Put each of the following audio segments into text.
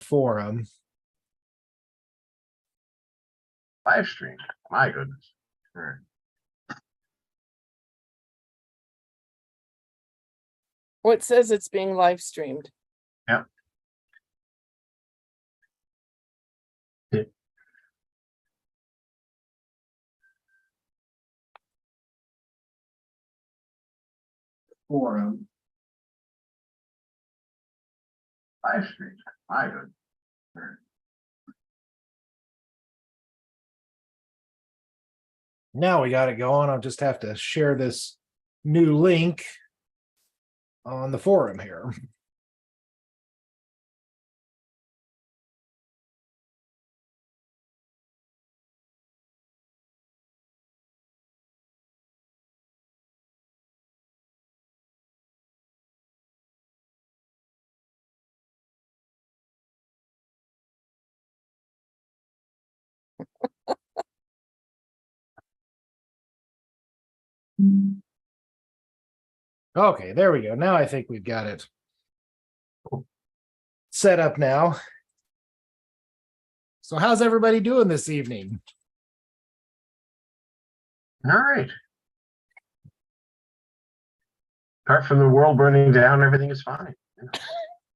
forum. Live stream. My goodness. All right. Well, it says it's being live streamed. Yeah. Forum. Live stream. My goodness. All right. Now we got it going. I'll just have to share this new link on the forum here. Okay, there we go. Now I think we've got it set up now. So how's everybody doing this evening? All right. Apart from the world burning down, everything is fine.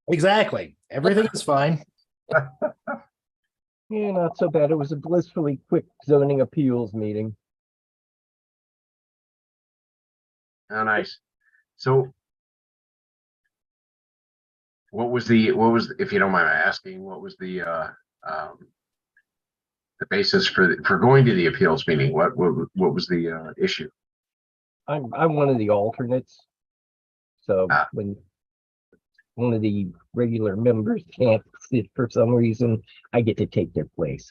Exactly. Everything is fine. Yeah, not so bad. It was a blissfully quick zoning appeals meeting. Oh, nice. So what was, if you don't mind asking, what was the basis for going to the appeals meeting? What was the issue? I'm one of the alternates. So when one of the regular members can't sit for some reason, I get to take their place.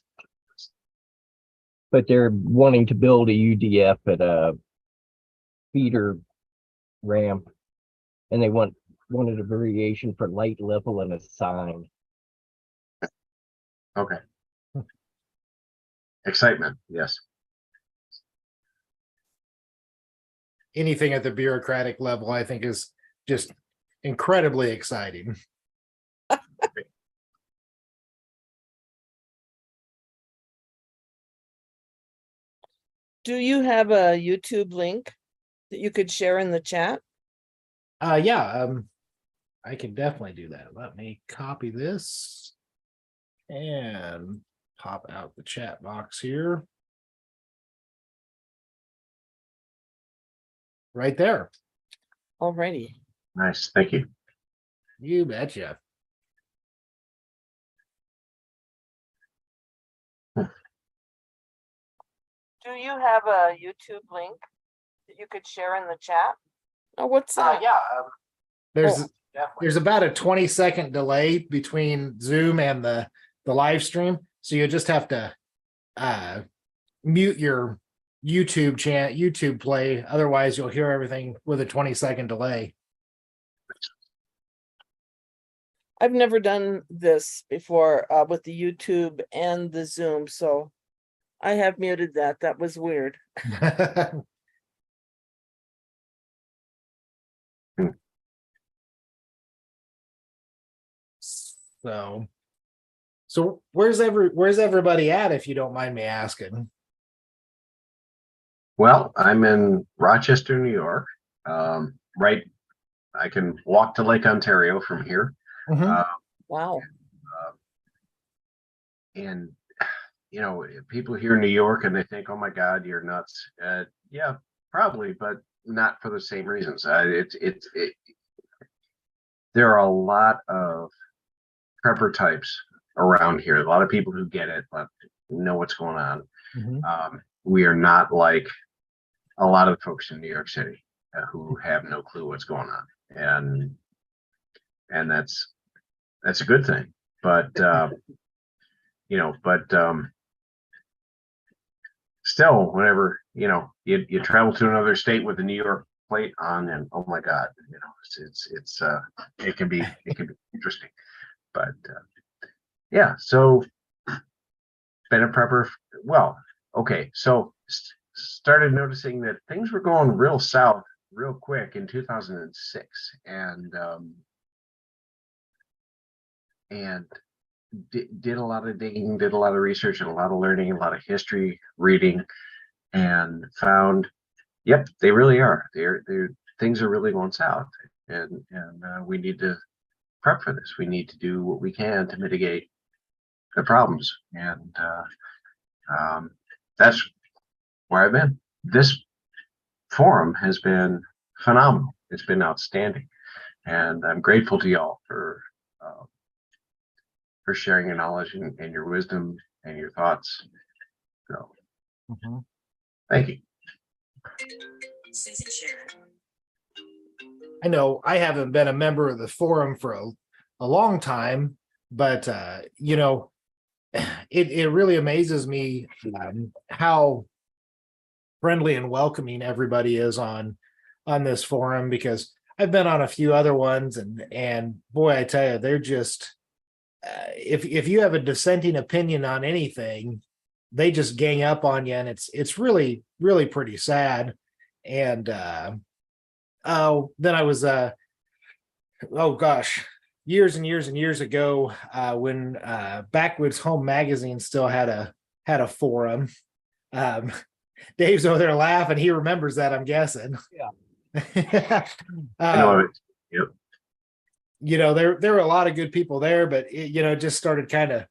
But they're wanting to build a UDF at a feeder ramp, and they wanted a variation for light level and a sign. Okay. Excitement, yes. Anything at the bureaucratic level, I think, is just incredibly exciting. Do you have a YouTube link that you could share in the chat? Yeah, I can definitely do that. Let me copy this and pop out the chat box here. Right there. Alrighty. Nice, thank you. You betcha. Do you have a YouTube link that you could share in the chat? Oh, what's that? Yeah. There's Oh, there's about a 20-second delay between Zoom and the live stream, so you just have to mute your YouTube play. Otherwise, you'll hear everything with a 20-second delay. I've never done this before with the YouTube and the Zoom, so I have muted that. That was weird. So where's everybody at, if you don't mind me asking? Well, I'm in Rochester, New York. Right, I can walk to Lake Ontario from here. Mhm. Wow. And you know, people hear New York and they think, "Oh my God, you're nuts." Yeah, probably, but not for the same reasons. There are a lot of prepper types around here. A lot of people who get it, but know what's going on. Mhm. We are not like a lot of folks in New York City who have no clue what's going on, and that's a good thing. But you know, still, whenever you travel to another state with a New York plate on, and oh my God, it can be interesting. But yeah, so been a prepper. Well, okay, so started noticing that things were going real south real quick in 2006, and did a lot of digging, did a lot of research, and a lot of learning, a lot of history reading, and found, yep, they really are. They're things are really going south, and we need to prep for this. We need to do what we can to mitigate the problems, and that's where I've been. This forum has been phenomenal. It's been outstanding, and I'm grateful to y'all for sharing your knowledge and your wisdom and your thoughts. So, thank you. I know I haven't been a member of the forum for a long time, but you know, it really amazes me how friendly and welcoming everybody is on this forum, because I've been on a few other ones, and boy, I tell you, they're just if you have a dissenting opinion on anything, they just gang up on you, and it's really pretty sad. And then I was oh gosh, years and years and years ago, when Backwoods Home Magazine still had a forum. Dave's over there laughing. He remembers that, I'm guessing. Yeah. I know it. Yep. You know, there were a lot of good people there, but it, you know, just started kind of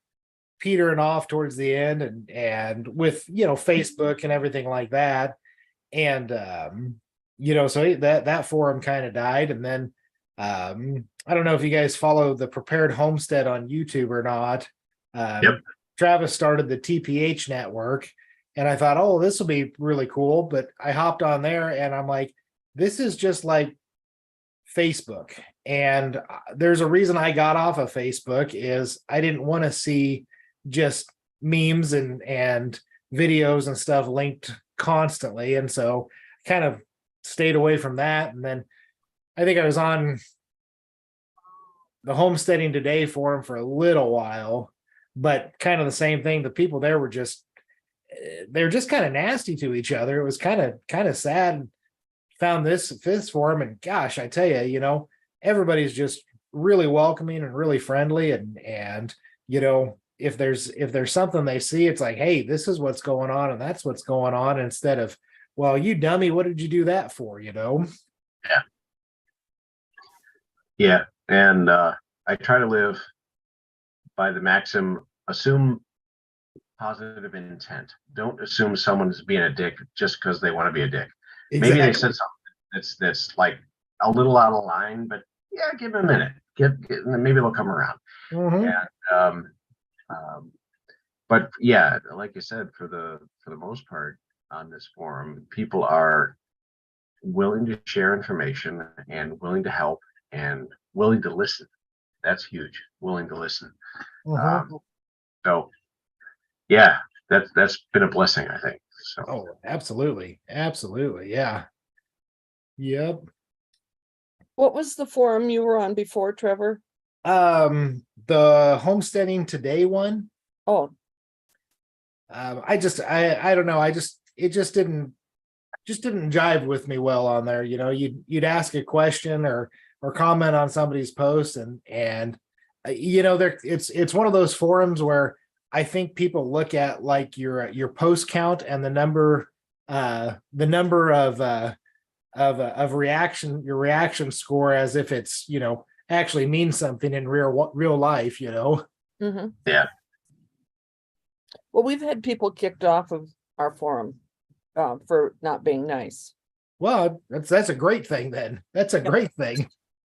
petering off towards the end, and with, you know, Facebook and everything like that. And you know, so that forum kind of died. And then I don't know if you guys follow the Prepared Homestead on YouTube or not. Yep. Travis started the TPH network, and I thought, oh, this will be really cool. But I hopped on there, and I'm like, this is just like Facebook. And there's a reason I got off of Facebook, is I didn't want to see just memes and videos and stuff linked constantly. And so I kind of stayed away from that. And then I think I was on the Homesteading Today forum for a little while, but kind of the same thing. The people there were just, they're just kind of nasty to each other. It was kind of sad. Found this forum, and gosh, I tell you, you know, everybody's just really welcoming and really friendly. And you know, if there's something they see, it's like, hey, this is what's going on, and that's what's going on, instead of, well, you dummy, what did you do that for? You know? Yeah. And I try to live by the maxim: assume positive intent. Don't assume someone is being a dick just because they want to be a dick. Exactly. Maybe they said something that's like a little out of line, but yeah, give them a minute. Maybe they'll come around. And but yeah, like you said, for the most part on this forum, people are willing to share information and willing to help and willing to listen. That's huge. Willing to listen. So yeah, that's been a blessing, I think. So. Oh, absolutely. Yeah. Yep. What was the forum you were on before, Trevor? The Homesteading Today one. Oh, I don't know. It just didn't jive with me well on there. You know, you'd ask a question or comment on somebody's post, and you know, it's one of those forums where I think people look at like your post count and the number of reaction, your reaction score, as if it's, you know, actually means something in real life, you know. Yeah. Well, we've had people kicked off of our forum for not being nice. Well, that's a great thing then. That's a great thing.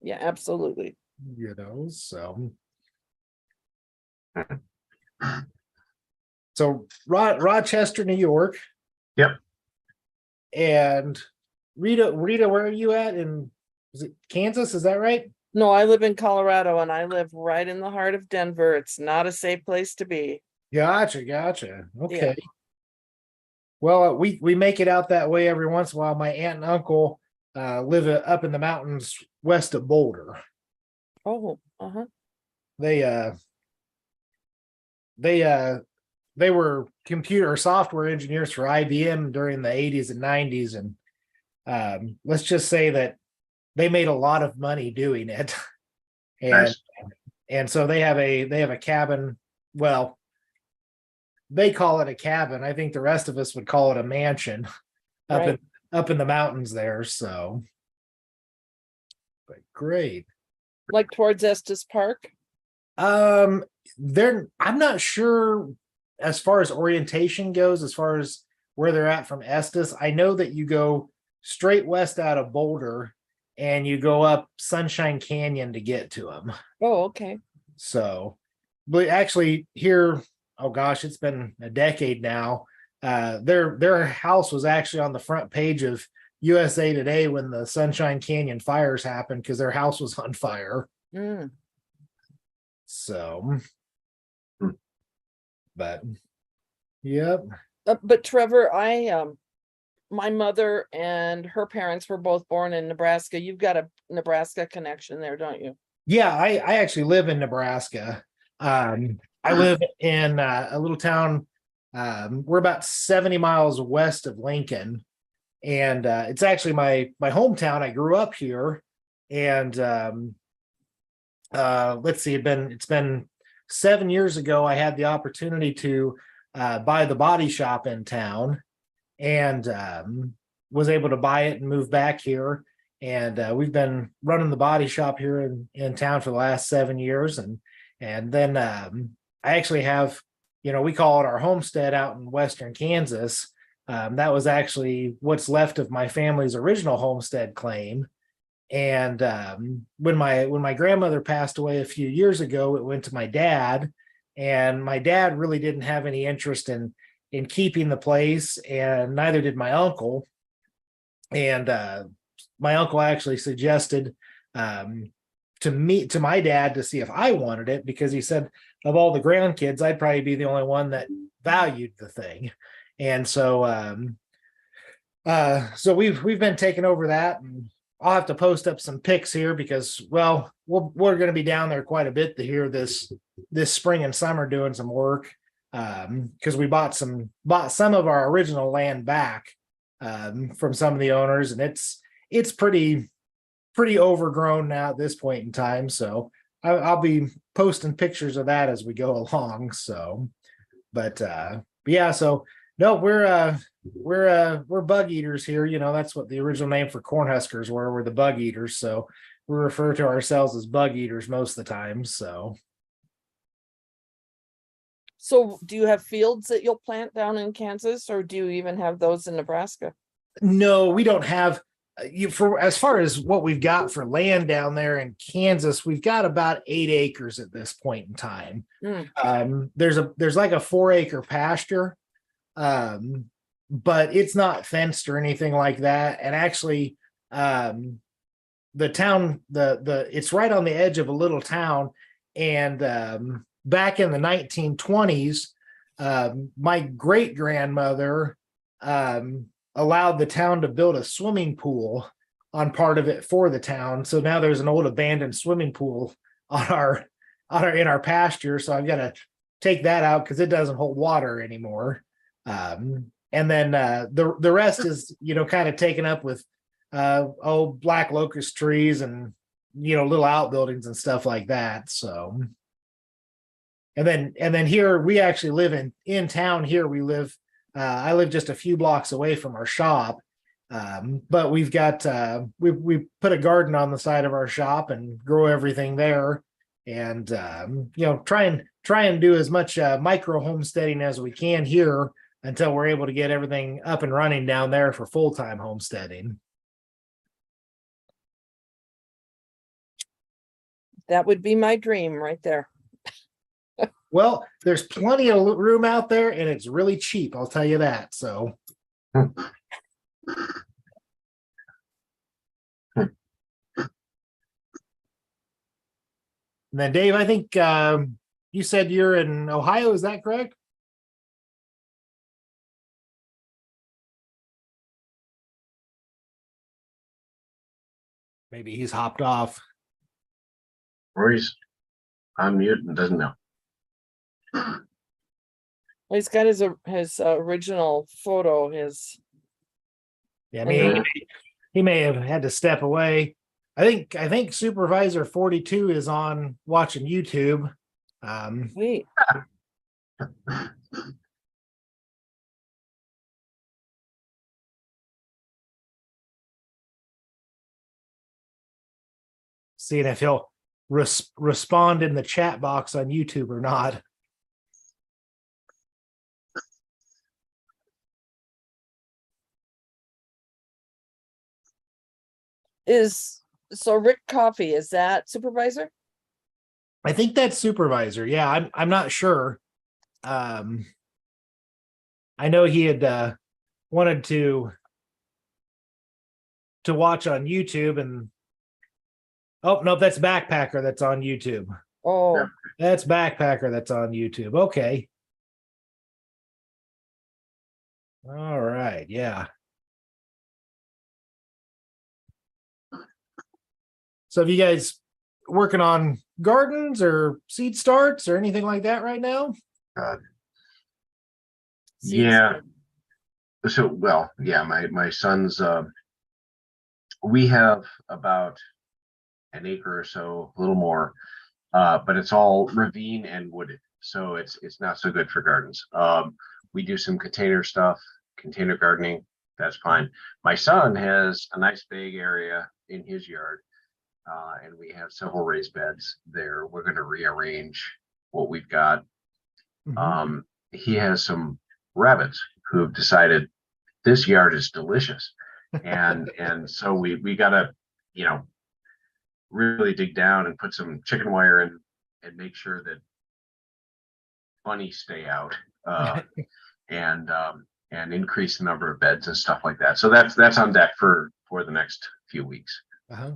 Yeah, absolutely. You know, so Rochester, New York. Yep. And Rita, where are you at? Is it Kansas? Is that right? No, I live in Colorado, and I live right in the heart of Denver. It's not a safe place to be. Gotcha. Okay. Yeah. Well, we make it out that way every once in a while. My aunt and uncle live up in the mountains west of Boulder. Oh, They were computer or software engineers for IBM during the 80s and 90s, and let's just say that they made a lot of money doing it. And nice. and so they have a cabin. Well, they call it a cabin. I think the rest of us would call it a mansion up Right. up in the mountains there. So, but great. Like towards Estes Park? I'm not sure as far as orientation goes, as far as where they're at from Estes. I know that you go straight west out of Boulder and you go up Sunshine Canyon to get to them. Oh, okay. So, but actually here, oh gosh, it's been a decade now. Their house was actually on the front page of USA Today when the Sunshine Canyon fires happened because their house was on fire. Mm. So, but yep. But Trevor, my mother and her parents were both born in Nebraska. You've got a Nebraska connection there, don't you? Yeah, I actually live in Nebraska. I live in a little town. We're about 70 miles west of Lincoln, and it's actually my hometown. I grew up here, and let's see, it's been 7 years ago. I had the opportunity to buy the body shop in town, and was able to buy it and move back here. And we've been running the body shop here in town for the last 7 years, and then I actually have, we call it our homestead out in western Kansas. That was actually what's left of my family's original homestead claim. And when my grandmother passed away a few years ago, it went to my dad, and my dad really didn't have any interest in keeping the place, and neither did my uncle. And my uncle actually suggested to my dad to see if I wanted it, because he said of all the grandkids, I'd probably be the only one that valued the thing. And so so we've been taking over that, and I'll have to post up some pics here because, well, we're going to be down there quite a bit to hear this spring and summer doing some work, because we bought some of our original land back from some of the owners, and it's pretty overgrown now at this point in time. So I'll be posting pictures of that as we go along. So, but yeah, so no, we're bug eaters here. That's what the original name for Cornhuskers were. We're the bug eaters. So we refer to ourselves as bug eaters most of the time. So Do you have fields that you'll plant down in Kansas, or do you even have those in Nebraska? no, we don't have for as far as what we've got for land down there in Kansas, we've got about 8 acres at this point in time. There's like a 4-acre pasture, but it's not fenced or anything like that. And actually, the town, it's right on the edge of a little town. And back in the 1920s, my great grandmother allowed the town to build a swimming pool on part of it for the town. So now there's an old abandoned swimming pool in our pasture. So I've got to take that out because it doesn't hold water anymore. And then the rest is kind of taken up with black locust trees and little outbuildings and stuff like that. So and then here we actually live in town. Here we live. I live just a few blocks away from our shop, but we've got we put a garden on the side of our shop and grow everything there, and try and do as much micro homesteading as we can here until we're able to get everything up and running down there for full-time homesteading. That would be my dream right there. Well, there's plenty of room out there, and it's really cheap. I'll tell you that. So. And then, Dave, I think you said you're in Ohio. Is that correct? Maybe he's hopped off. Or he's on mute and doesn't know. Well, he's got his original photo. Yeah, I mean, he may have had to step away. I think Supervisor 42 is on watching YouTube. Wait, Seeing if he'll respond in the chat box on YouTube or not. so Rick Coffey, is that supervisor? I think that's Supervisor. Yeah, I'm not sure. I know he had wanted to watch on YouTube, and oh no, that's Backpacker that's on YouTube. Oh, That's Backpacker that's on YouTube. Okay. All right, yeah. So have you guys working on gardens or seed starts or anything like that right now? Yeah. So, well, yeah, my son's, we have about an acre or so, a little more, but it's all ravine and wooded. So it's not so good for gardens. We do some container stuff, container gardening. That's fine. My son has a nice big area in his yard, and we have several raised beds there. We're going to rearrange what we've got. Mhm. He has some rabbits who have decided this yard is delicious, and so we gotta, you know, really dig down and put some chicken wire in and make sure that bunnies stay out, and increase the number of beds and stuff like that. So that's on deck for the next few weeks. Uh-huh.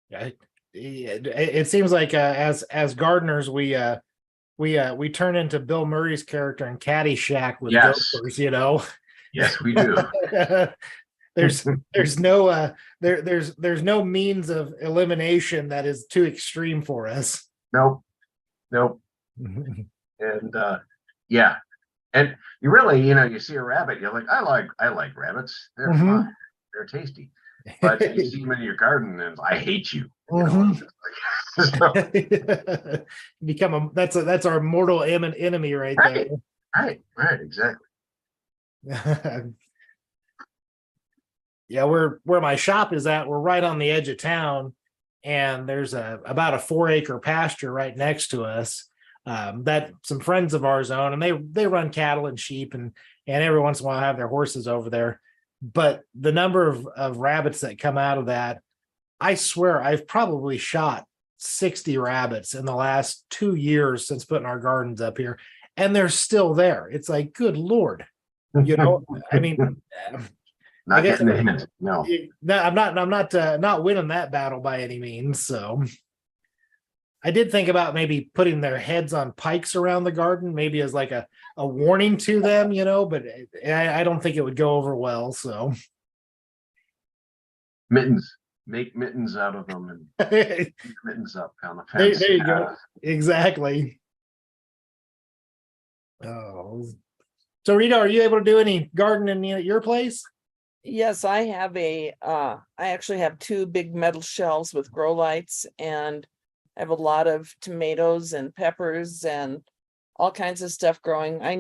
Yeah, it seems like as gardeners we turn into Bill Murray's character in Caddyshack with Yes. gophers, you know. Yes, we do. there's no there's no means of elimination that is too extreme for us. Nope. And yeah, and you really, you see a rabbit, you're like, I like rabbits. They're Mhm. fun. They're tasty. But you see them in your garden and I hate you. So, That's our mortal enemy right there. right, exactly. Yeah, where my shop is at, we're right on the edge of town, and there's about a 4-acre pasture right next to us, that some friends of ours own, and they run cattle and sheep, and every once in a while have their horses over there. But the number of rabbits that come out of that, I swear I've probably shot 60 rabbits in the last 2 years since putting our gardens up here, and they're still there. It's like, good Lord. I mean, Not I guess getting the hint. No. I'm not winning that battle by any means. So I did think about maybe putting their heads on pikes around the garden, maybe as like a warning to them, but I don't think it would go over well. So Mittens. Make mittens out of them and there mittens up on the fence. you go. Exactly. Oh. So Rita, are you able to do any gardening at your place? yes, I actually have 2 big metal shelves with grow lights, and I have a lot of tomatoes and peppers and all kinds of stuff growing. I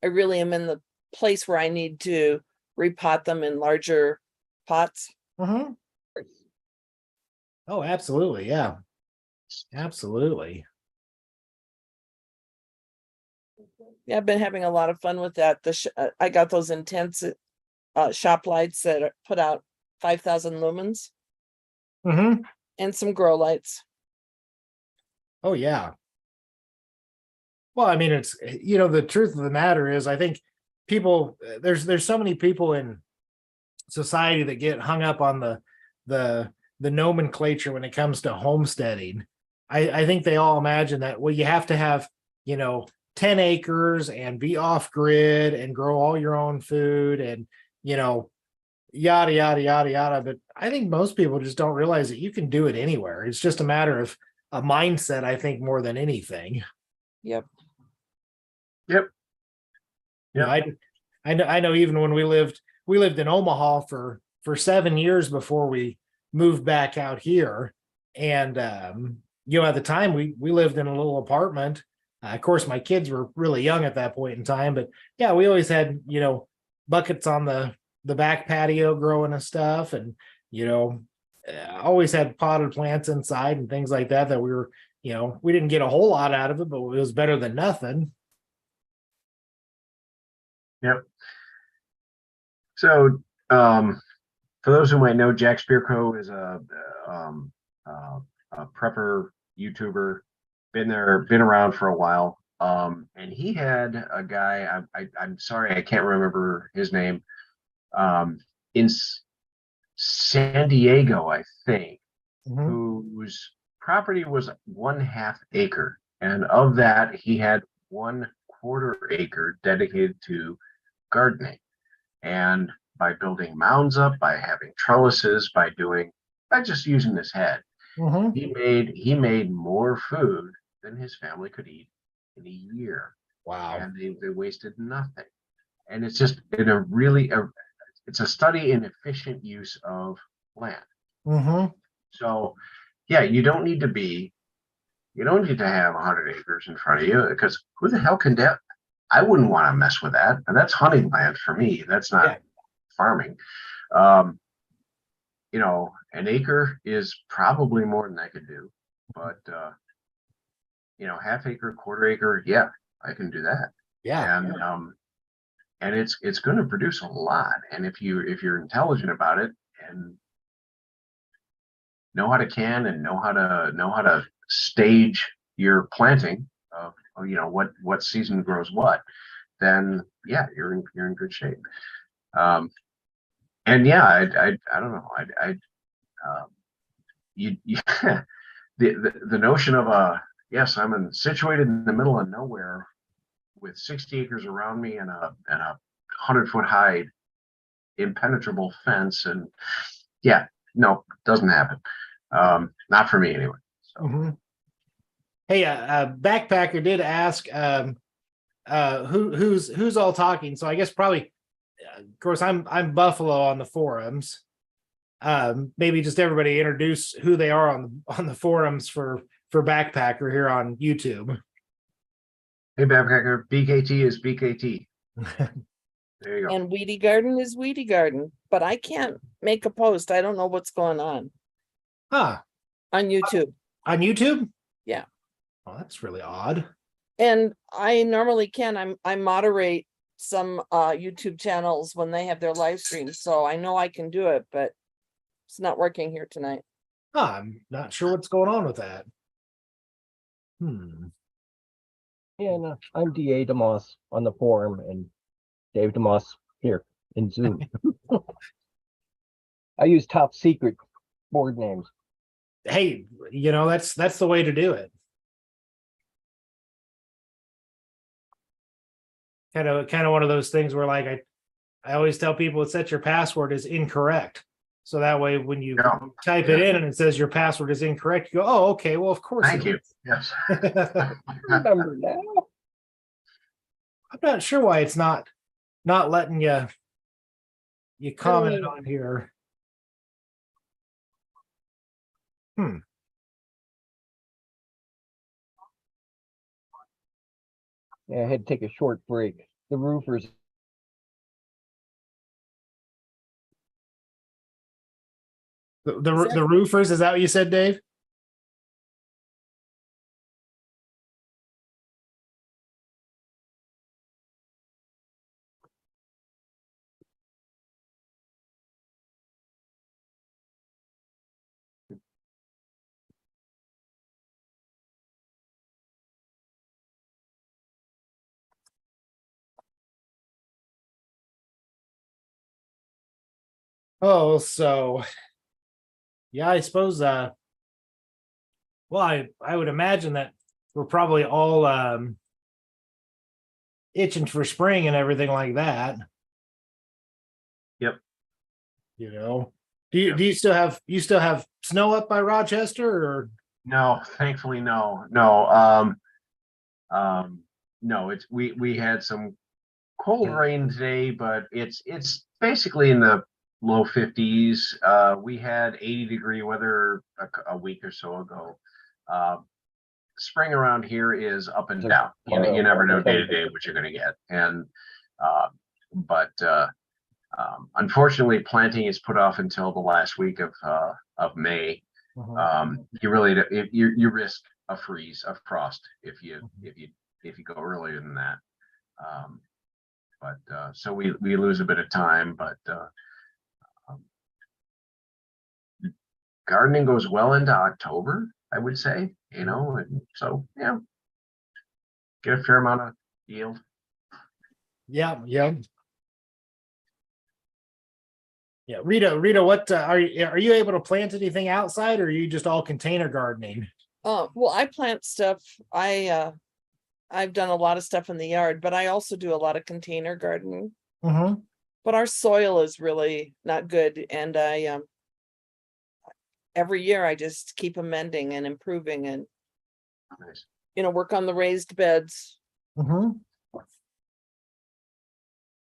really am in the place where I need to repot them in larger pots. Mm-hmm. Oh, absolutely. Yeah. Absolutely. Yeah, I've been having a lot of fun with that. I got those intense shop lights that put out 5,000 lumens Mm-hmm. and some grow lights. Oh, yeah. Well, I mean, it's, the truth of the matter is, I think people, there's so many people in society that get hung up on the nomenclature when it comes to homesteading. I think they all imagine that, well, you have to have, 10 acres and be off grid and grow all your own food and, yada, yada, yada, yada. But I think most people just don't realize that you can do it anywhere. It's just a matter of a mindset, I think, more than anything. Yep. I know even when we lived in Omaha for for 7 years before we moved back out here. And at the time we lived in a little apartment. Of course, my kids were really young at that point in time, but yeah, we always had, buckets on the back patio growing and stuff. And, always had potted plants inside and things like that we were, we didn't get a whole lot out of it, but it was better than nothing. Yep. So, for those who might know, Jack Spearco is a prepper YouTuber, been around for a while. And he had a guy, I'm sorry, I can't remember his name, in San Diego, I think, whose property was 1/2 acre. And of that, he had 1/4 acre dedicated to gardening. And by building mounds up, by having trellises, by just using his head, he made more food than his family could eat in a year. Wow. And they wasted nothing. And it's just it's a study in efficient use of land. So yeah, you don't need to have 100 acres in front of you, because who the hell can that? I wouldn't want to mess with that. And that's hunting land for me. That's not farming. An acre is probably more than I could do, but 1/2 acre, 1/4 acre, yeah, I can do that. Yeah. And it's going to produce a lot. And if you're intelligent about it and know how to can and know how to stage your planting of what season grows what, then yeah, you're in good shape. And yeah, I don't know, the notion of yes, I'm situated in the middle of nowhere with 60 acres around me and a 100-foot high impenetrable fence, and yeah, no, doesn't happen. Not for me anyway. So. Hey, Backpacker did ask who's all talking. So I guess probably, of course, I'm Buffalo on the forums. Maybe just everybody introduce who they are on the forums for Backpacker here on YouTube. Hey, Backpacker, BKT is BKT. There you go. And Weedy Garden is Weedy Garden, but I can't make a post. I don't know what's going on. Huh. On YouTube. On YouTube? Yeah. Oh, that's really odd. And I normally can. I moderate some YouTube channels when they have their live streams, so I know I can do it, but it's not working here tonight. I'm not sure what's going on with that. And I'm DA DeMoss on the forum, and Dave DeMoss here in Zoom. I use top secret board names. Hey, that's the way to do it. Kind of one of those things where, like, I always tell people, it's that your password is incorrect. So that way, when you type it in and it says your password is incorrect, you go, oh, okay, well, of course. Thank you. Yes. Remember now. I'm not sure why it's not letting you comment on here. Yeah, I had to take a short break. The roofers. The roofers, is that what you said, Dave? Oh, so yeah, I suppose well, I would imagine that we're probably all itching for spring and everything like that. Yep. Do you still have snow up by Rochester, or No, thankfully, no. No, we had some cold rain today, but it's basically in the low 50s. We had 80-degree weather a week or so ago. Spring around here is up and down. You never know day to day what you're going to get. And but unfortunately, planting is put off until the last week of May. You risk a freeze, a frost if you go earlier than that. So we lose a bit of time, but gardening goes well into October, I would say, and so yeah, get a fair amount of yield. Yeah. Rita, what are you able to plant anything outside, or are you just all container gardening? Well, I plant stuff. I've done a lot of stuff in the yard, but I also do a lot of container gardening. But our soil is really not good, and I every year I just keep amending and improving, and Nice. work on the raised beds.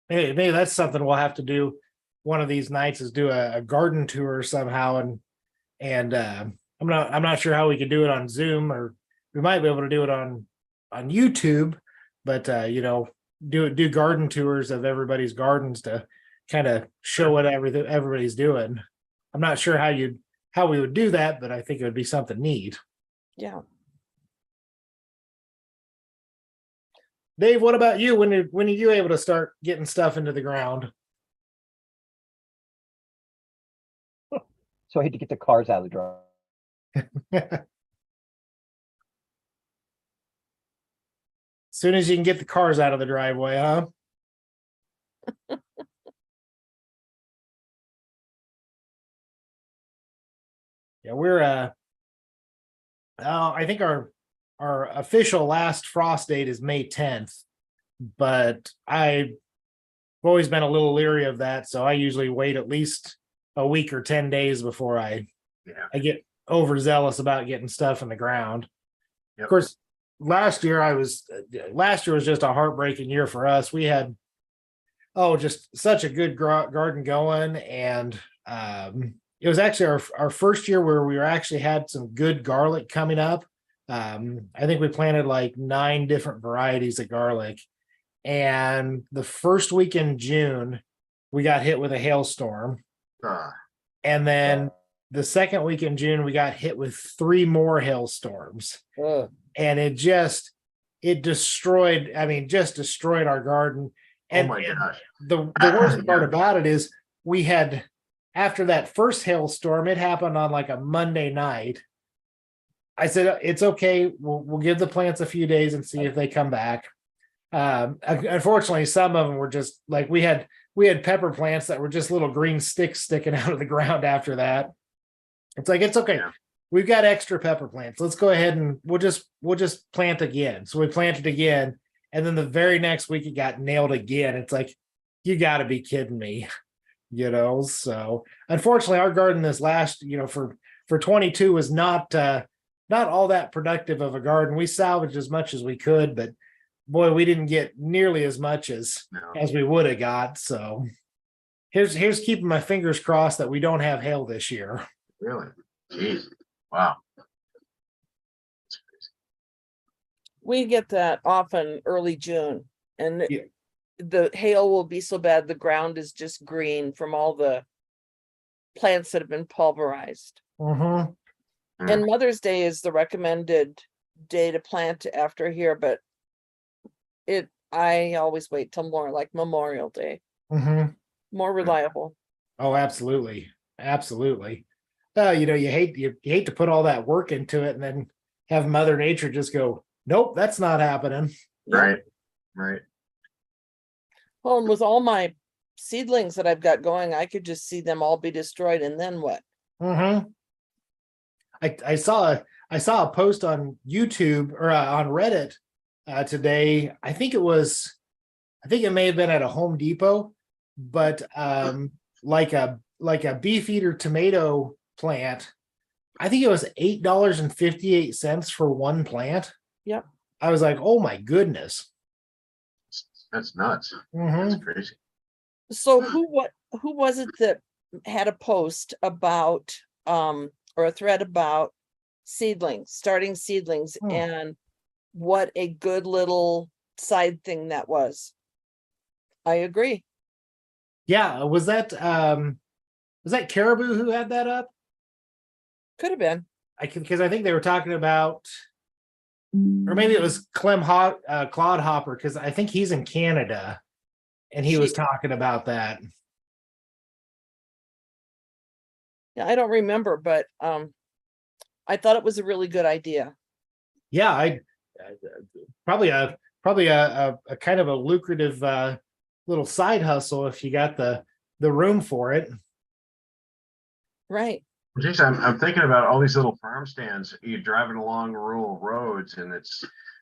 Hey, maybe that's something we'll have to do one of these nights, is do a garden tour somehow, and I'm not sure how we could do it on Zoom, or we might be able to do it on YouTube, but do garden tours of everybody's gardens to kind of show what everybody's doing. I'm not sure how we would do that, but I think it would be something neat. Yeah. Dave, what about you? When are you able to start getting stuff into the ground? So I had to get the cars out of the drive. As soon as you can get the cars out of the driveway, huh? Yeah, we're I think our official last frost date is May 10th, but I've always been a little leery of that, so I usually wait at least a week or 10 days before I get overzealous about getting stuff in the ground. Yep. Of course, last year was just a heartbreaking year for us. We had just such a good garden going, and it was actually our first year where we actually had some good garlic coming up. I think we planted like 9 different varieties of garlic, and the first week in June we got hit with a hailstorm, and then the second week in June we got hit with 3 more hailstorms. And it destroyed our garden. And, oh my gosh. The worst part about it is we had, after that first hailstorm, it happened on like a Monday night. I said, it's okay. We'll give the plants a few days and see if they come back. Unfortunately, some of them were just like, we had pepper plants that were just little green sticks sticking out of the ground after that. It's like, it's okay. Yeah. We've got extra pepper plants. Let's go ahead and we'll just plant again. So we planted again. And then the very next week it got nailed again. It's like, you gotta be kidding me. So unfortunately our garden this last, for 22 was not all that productive of a garden. We salvaged as much as we could, but boy, we didn't get nearly as much as we would have got. So here's keeping my fingers crossed that we don't have hail this year. Really? Jeez. Wow. We get that often early June, and the hail will be so bad the ground is just green from all the plants that have been pulverized. And Mother's Day is the recommended day to plant after here, but I always wait till more like Memorial Day. More reliable. Oh, absolutely. You hate to put all that work into it and then have Mother Nature just go, nope, that's not happening. Right. Well, and with all my seedlings that I've got going, I could just see them all be destroyed, and then what? I saw a post on YouTube or on Reddit today. I think it may have been at a Home Depot, but like a beefeater tomato plant, I think it was $8.58 for one plant. Yep. I was like, oh my goodness. That's nuts. That's crazy. So who was it that had a post about, or a thread about seedlings, starting seedlings, Hmm. and what a good little side thing that was. I agree. Yeah, was that Caribou who had that up? Could have been. Because I think they were talking about, or maybe it was Claude Hopper, because I think he's in Canada, and he was She- talking about that. Yeah, I don't remember, but I thought it was a really good idea. Yeah, I probably a kind of a lucrative little side hustle if you got the room for it. Right. Geez, I'm thinking about all these little farm stands. You're driving along rural roads, and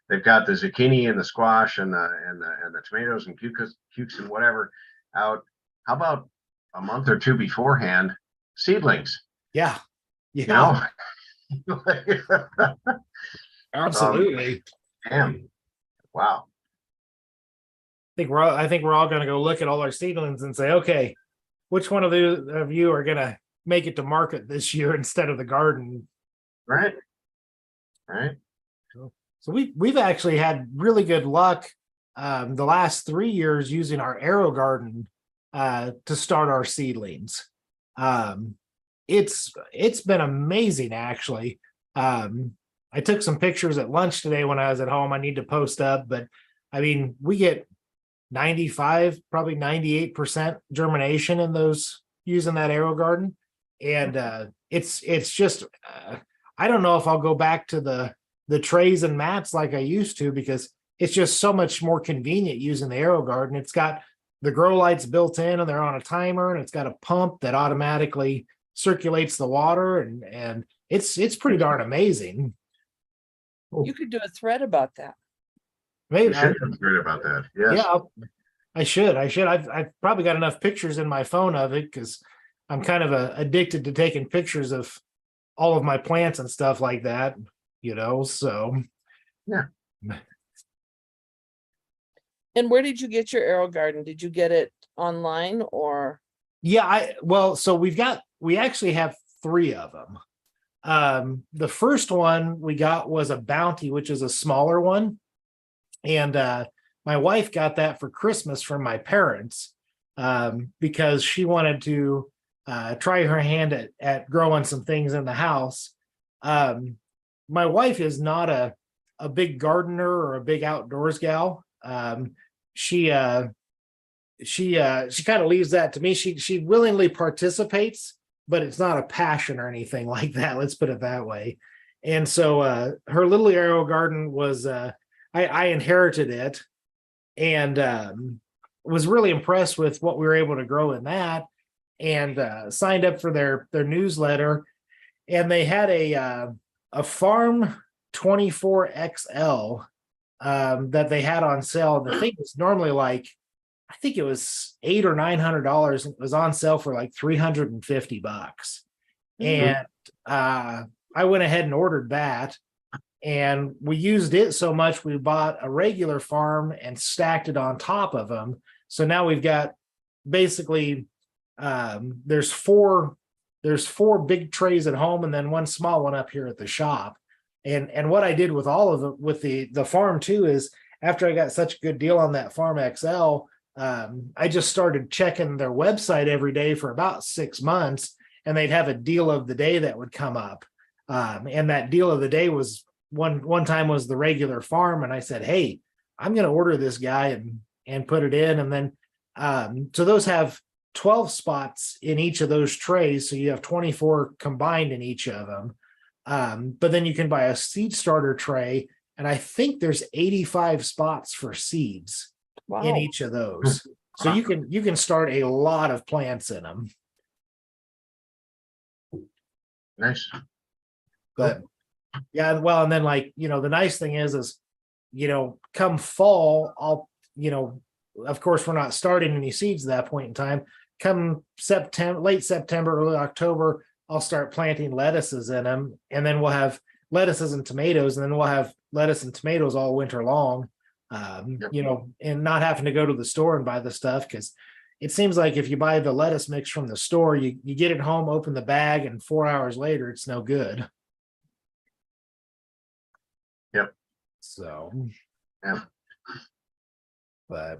they've got the zucchini and the squash and the tomatoes and cukes and whatever out. How about a month or two beforehand, seedlings? Yeah, You yeah, know, absolutely. damn, wow. I think we're all going to go look at all our seedlings and say, okay, which one of you are going to make it to market this year instead of the garden? Right, right. So we've actually had really good luck the last 3 years using our Arrow Garden to start our seedlings. It's been amazing actually. I took some pictures at lunch today when I was at home. I need to post up, but I mean, we get 95, probably 98% germination in those using that Arrow Garden. And it's just I don't know if I'll go back to the trays and mats like I used to, because it's just so much more convenient using the Arrow Garden. It's got the grow lights built in, and they're on a timer, and it's got a pump that automatically circulates the water, and it's pretty darn amazing. You could do a thread about that. Maybe We should have heard about that. Yes. yeah, I should. I've probably got enough pictures in my phone of it, because I'm kind of addicted to taking pictures of all of my plants and stuff like that, so. Yeah. And where did you get your Arrow Garden? Did you get it online or? Yeah, so we actually have 3 of them. The first one we got was a Bounty, which is a smaller one. And my wife got that for Christmas from my parents, because she wanted to try her hand at growing some things in the house. My wife is not a big gardener or a big outdoors gal. She kind of leaves that to me. She willingly participates, but it's not a passion or anything like that. Let's put it that way. And so her little Arrow Garden was I inherited it, and was really impressed with what we were able to grow in that, and signed up for their newsletter. And they had a Farm 24 XL that they had on sale. The thing was normally like, I think it was $800 or $900. It was on sale for like $350. And I went ahead and ordered that. And we used it so much, we bought a regular farm and stacked it on top of them. So now we've got basically there's four big trays at home, and then one small one up here at the shop. And what I did with all of it with the farm too is, after I got such a good deal on that Farm XL, I just started checking their website every day for about 6 months, and they'd have a deal of the day that would come up. And that deal of the day was one time was the regular farm, and I said, hey, I'm going to order this guy and put it in. And then so those have 12 spots in each of those trays, so you have 24 combined in each of them. But then you can buy a seed starter tray, and I think there's 85 spots for seeds in each of those. So you can start a lot of plants in them. Nice. But yeah, well, and then the nice thing is come fall, I'll, of course we're not starting any seeds at that point in time. Come September, late September, early October, I'll start planting lettuces in them, and then we'll have lettuces and tomatoes, and then we'll have lettuce and tomatoes all winter long. And not having to go to the store and buy the stuff, because it seems like if you buy the lettuce mix from the store, you get it home, open the bag, and 4 hours later, it's no good. Yep. So, Yeah. but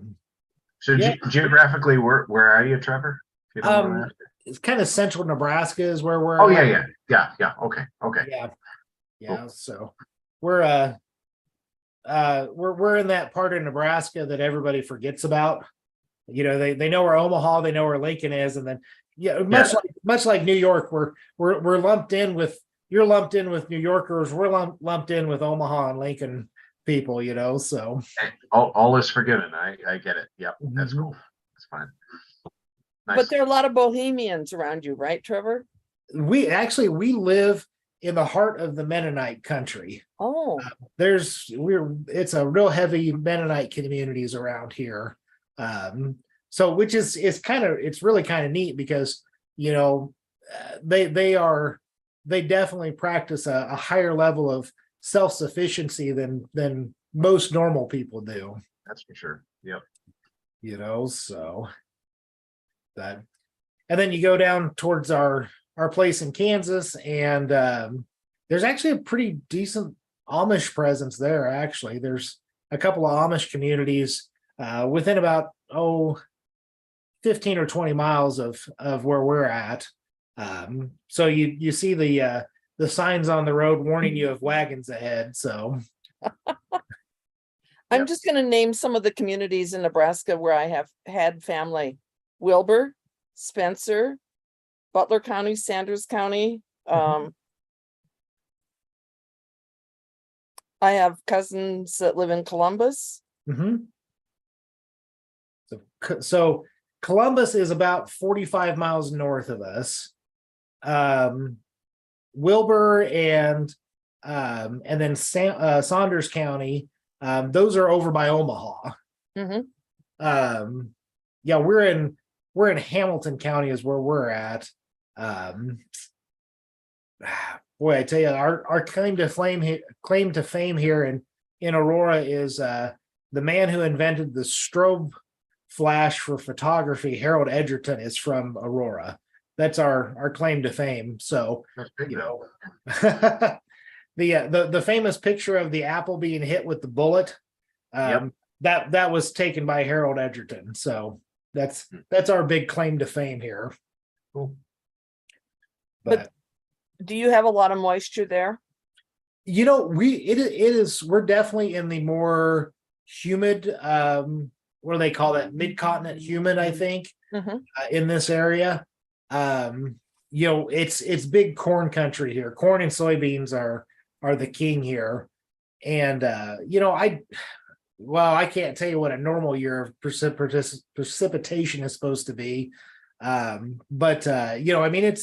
So Yeah. geographically, where are you, Trevor? If you don't mind me asking? it's kind of central Nebraska is where we're Oh, at. yeah. Okay. Yeah. So we're we're in that part of Nebraska that everybody forgets about. You know, they know where Omaha, they know where Lincoln is, and then much like New York, we're lumped in with, you're lumped in with New Yorkers, we're lumped in with Omaha and Lincoln people, you know. So All is forgiven. I get it. Yep, that's Mhm. cool. That's fine. Nice. But there are a lot of Bohemians around you, right, Trevor? we live in the heart of the Mennonite country. Oh, It's a real heavy Mennonite communities around here. So which is it's really kind of neat because, you know, they definitely practice a higher level of self-sufficiency than most normal people do, That's for sure. Yep. you know. So that, and then you go down towards our place in Kansas, and there's actually a pretty decent Amish presence there. Actually, there's a couple of Amish communities within about 15 or 20 miles of where we're at. So you see the signs on the road warning you of wagons ahead. So I'm Yep. just going to name some of the communities in Nebraska where I have had family: Wilbur, Spencer, Butler County, Sanders County. I have cousins that live in Columbus. mhm. So Columbus is about 45 miles north of us. Wilbur and then Saunders County, those are over by Omaha. Mhm. Yeah, we're in Hamilton County is where we're at. Boy, I tell you, our claim to fame here in Aurora is the man who invented the strobe flash for photography. Harold Edgerton is from Aurora. That's our claim to fame. So, That's big you now. know, the famous picture of the apple being hit with the bullet, that was taken by Harold Edgerton. So that's our big claim to fame here. Cool. But Do you have a lot of moisture there? you know, we're definitely in the more humid, what do they call that, mid-continent humid, I think, Mhm. in this area. You know, it's big corn country here. Corn and soybeans are the king here. And you know, I can't tell you what a normal year of precipitation is supposed to be. But you know, I mean,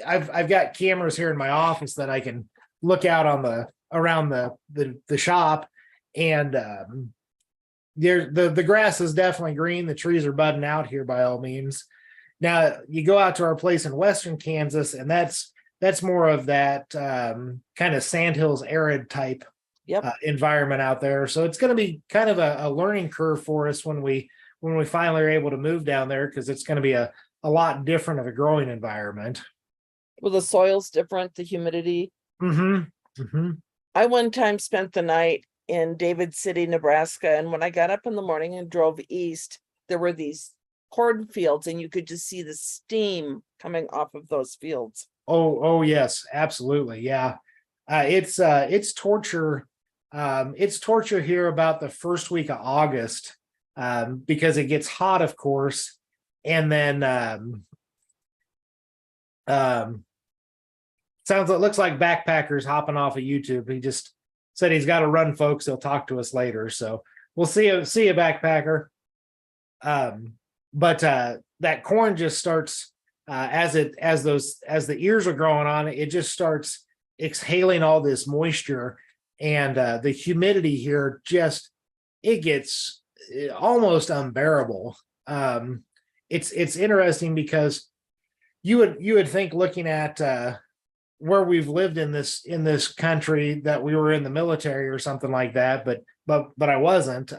I've got cameras here in my office that I can look out on around the shop, and the grass is definitely green. The trees are budding out here by all means. Now you go out to our place in western Kansas, and that's more of that kind of sandhills arid type environment out there. So it's going to be kind of a learning curve for us when we finally are able to move down there, because it's going to be a lot different of a growing environment. Well, the soil's different, the humidity. Mm-hmm. I one time spent the night in David City, Nebraska, and when I got up in the morning and drove east, there were these cornfields, and you could just see the steam coming off of those fields. Oh yes, absolutely. Yeah. It's torture. It's torture here about the first week of August, because it gets hot, of course. And then looks like Backpacker's hopping off of YouTube. He just said he's got to run, folks. He'll talk to us later. So we'll see you, Backpacker. But that corn just starts as the ears are growing on it, it just starts exhaling all this moisture, and the humidity here it gets almost unbearable. It's interesting because you would think, looking at where we've lived in this country, that we were in the military or something like that, but I wasn't.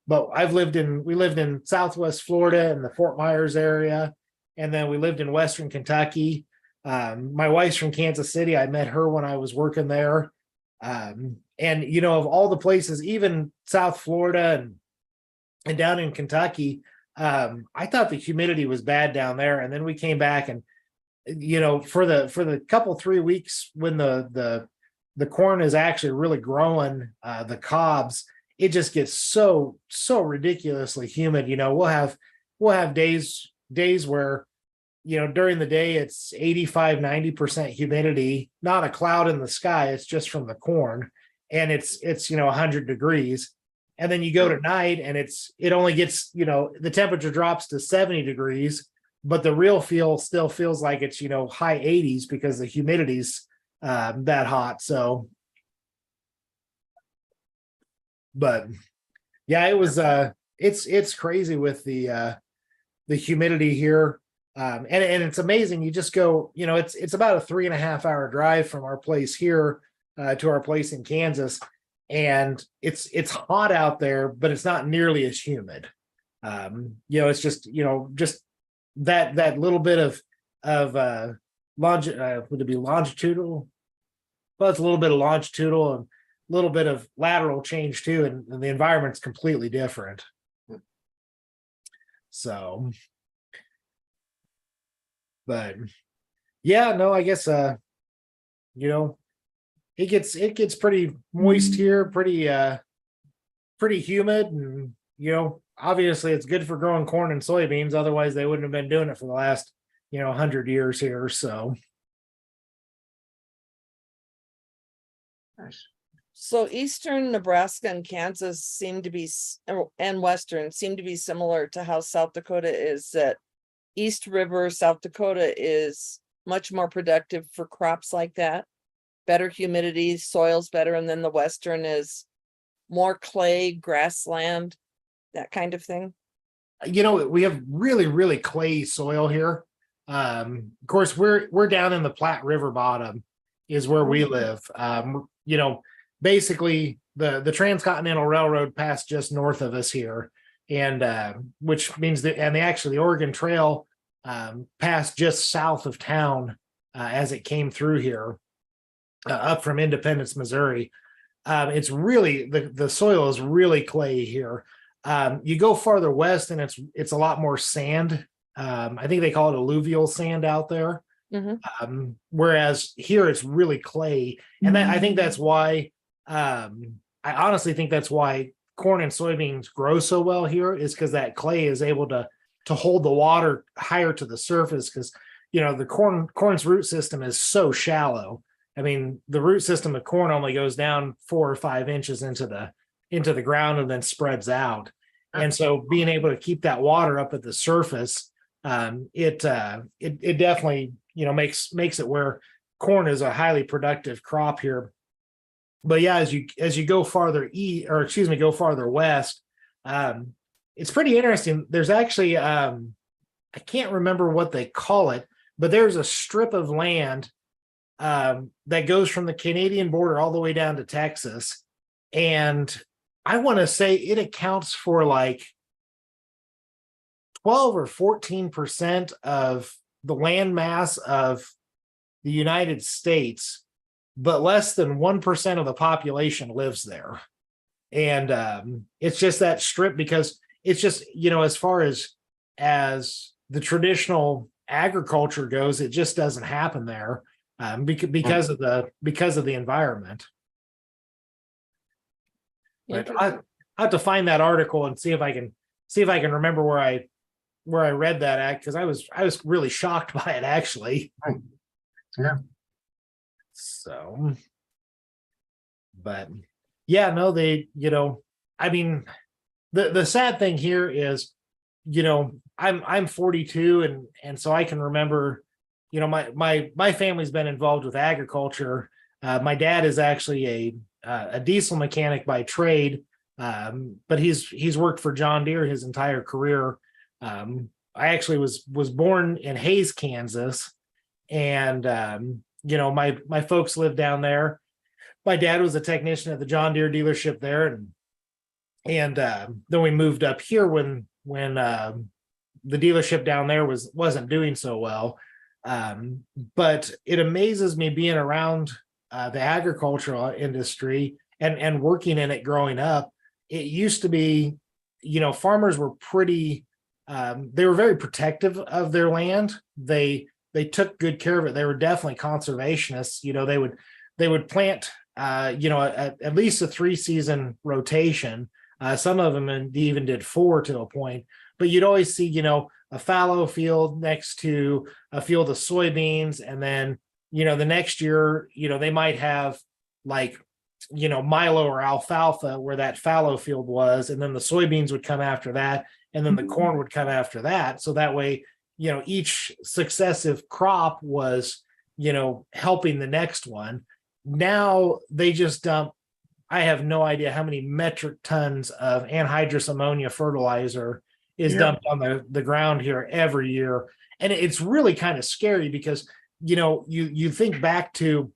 but we lived in Southwest Florida in the Fort Myers area. And then we lived in Western Kentucky. My wife's from Kansas City. I met her when I was working there. And of all the places, even South Florida and down in Kentucky, I thought the humidity was bad down there. And then we came back and, for the couple 3 weeks when the corn is actually really growing, the cobs, it just gets so ridiculously humid. We'll have days where, during the day it's 85-90% humidity, not a cloud in the sky, it's just from the corn, and it's 100 degrees. And then you go to night and it only gets, the temperature drops to 70 degrees, but the real feel still feels like it's, high 80s because the humidity's that hot. So, but yeah, it was it's crazy with the humidity here. And it's amazing. You just go, it's about a 3.5 hour drive from our place here to our place in Kansas. And it's hot out there, but it's not nearly as humid. It's just, just that little bit of would it be longitudinal? Well, it's a little bit of longitudinal and a little bit of lateral change too. And the environment's completely different. So, but yeah, no, I guess, it gets pretty moist here, pretty humid, and obviously it's good for growing corn and soybeans. Otherwise, they wouldn't have been doing it for the last 100 years here. So Nice. So eastern Nebraska and Kansas and western seem to be similar to how South Dakota is. That East River, South Dakota is much more productive for crops like that. Better humidity, soil's better, and then the western is more clay, grassland, that kind of thing. We have really clay soil here. Of course, we're down in the Platte River bottom is where we live. Basically the Transcontinental Railroad passed just north of us here, and which means that, and the Oregon Trail passed just south of town as it came through here up from Independence, Missouri. It's really the soil is really clay here. You go farther west and it's a lot more sand. I think they call it alluvial sand out there. Mm-hmm. Whereas here it's really clay, and I think that's why. I honestly think that's why corn and soybeans grow so well here, is because that clay is able to hold the water higher to the surface, because the corn's root system is so shallow. I mean, the root system of corn only goes down 4 or 5 inches into the ground and then spreads out. And so being able to keep that water up at the surface, it definitely makes it where corn is a highly productive crop here. But yeah, as you go farther go farther west, it's pretty interesting. There's actually I can't remember what they call it, but there's a strip of land that goes from the Canadian border all the way down to Texas, and I want to say it accounts for like 12 or 14% of the land mass of the United States, but less than 1% of the population lives there. And it's just that strip, because it's just, as far as the traditional agriculture goes, it just doesn't happen there because of the environment. But I have to find that article and see if I can remember where I read that at, because I was really shocked by it, actually. Yeah. So, but yeah, no, I mean, the sad thing here is, I'm 42, and so I can remember, my family's been involved with agriculture. My dad is actually a diesel mechanic by trade, but he's worked for John Deere his entire career. I actually was born in Hays, Kansas, and my folks live down there. My dad was a technician at the John Deere dealership there, and And then we moved up here when the dealership down there wasn't doing so well. But it amazes me being around the agricultural industry and working in it growing up. It used to be, farmers were pretty, they were very protective of their land. They took good care of it. They were definitely conservationists. They would plant, at least a 3-season rotation. Some of them even did 4 to a point, but you'd always see, a fallow field next to a field of soybeans. And then, the next year, they might have like, milo or alfalfa where that fallow field was. And then the soybeans would come after that. And then the corn would come after that. So that way, each successive crop was, helping the next one. Now they just dump, I have no idea how many metric tons of anhydrous ammonia fertilizer is dumped on the ground here every year. And it's really kind of scary because, you think back to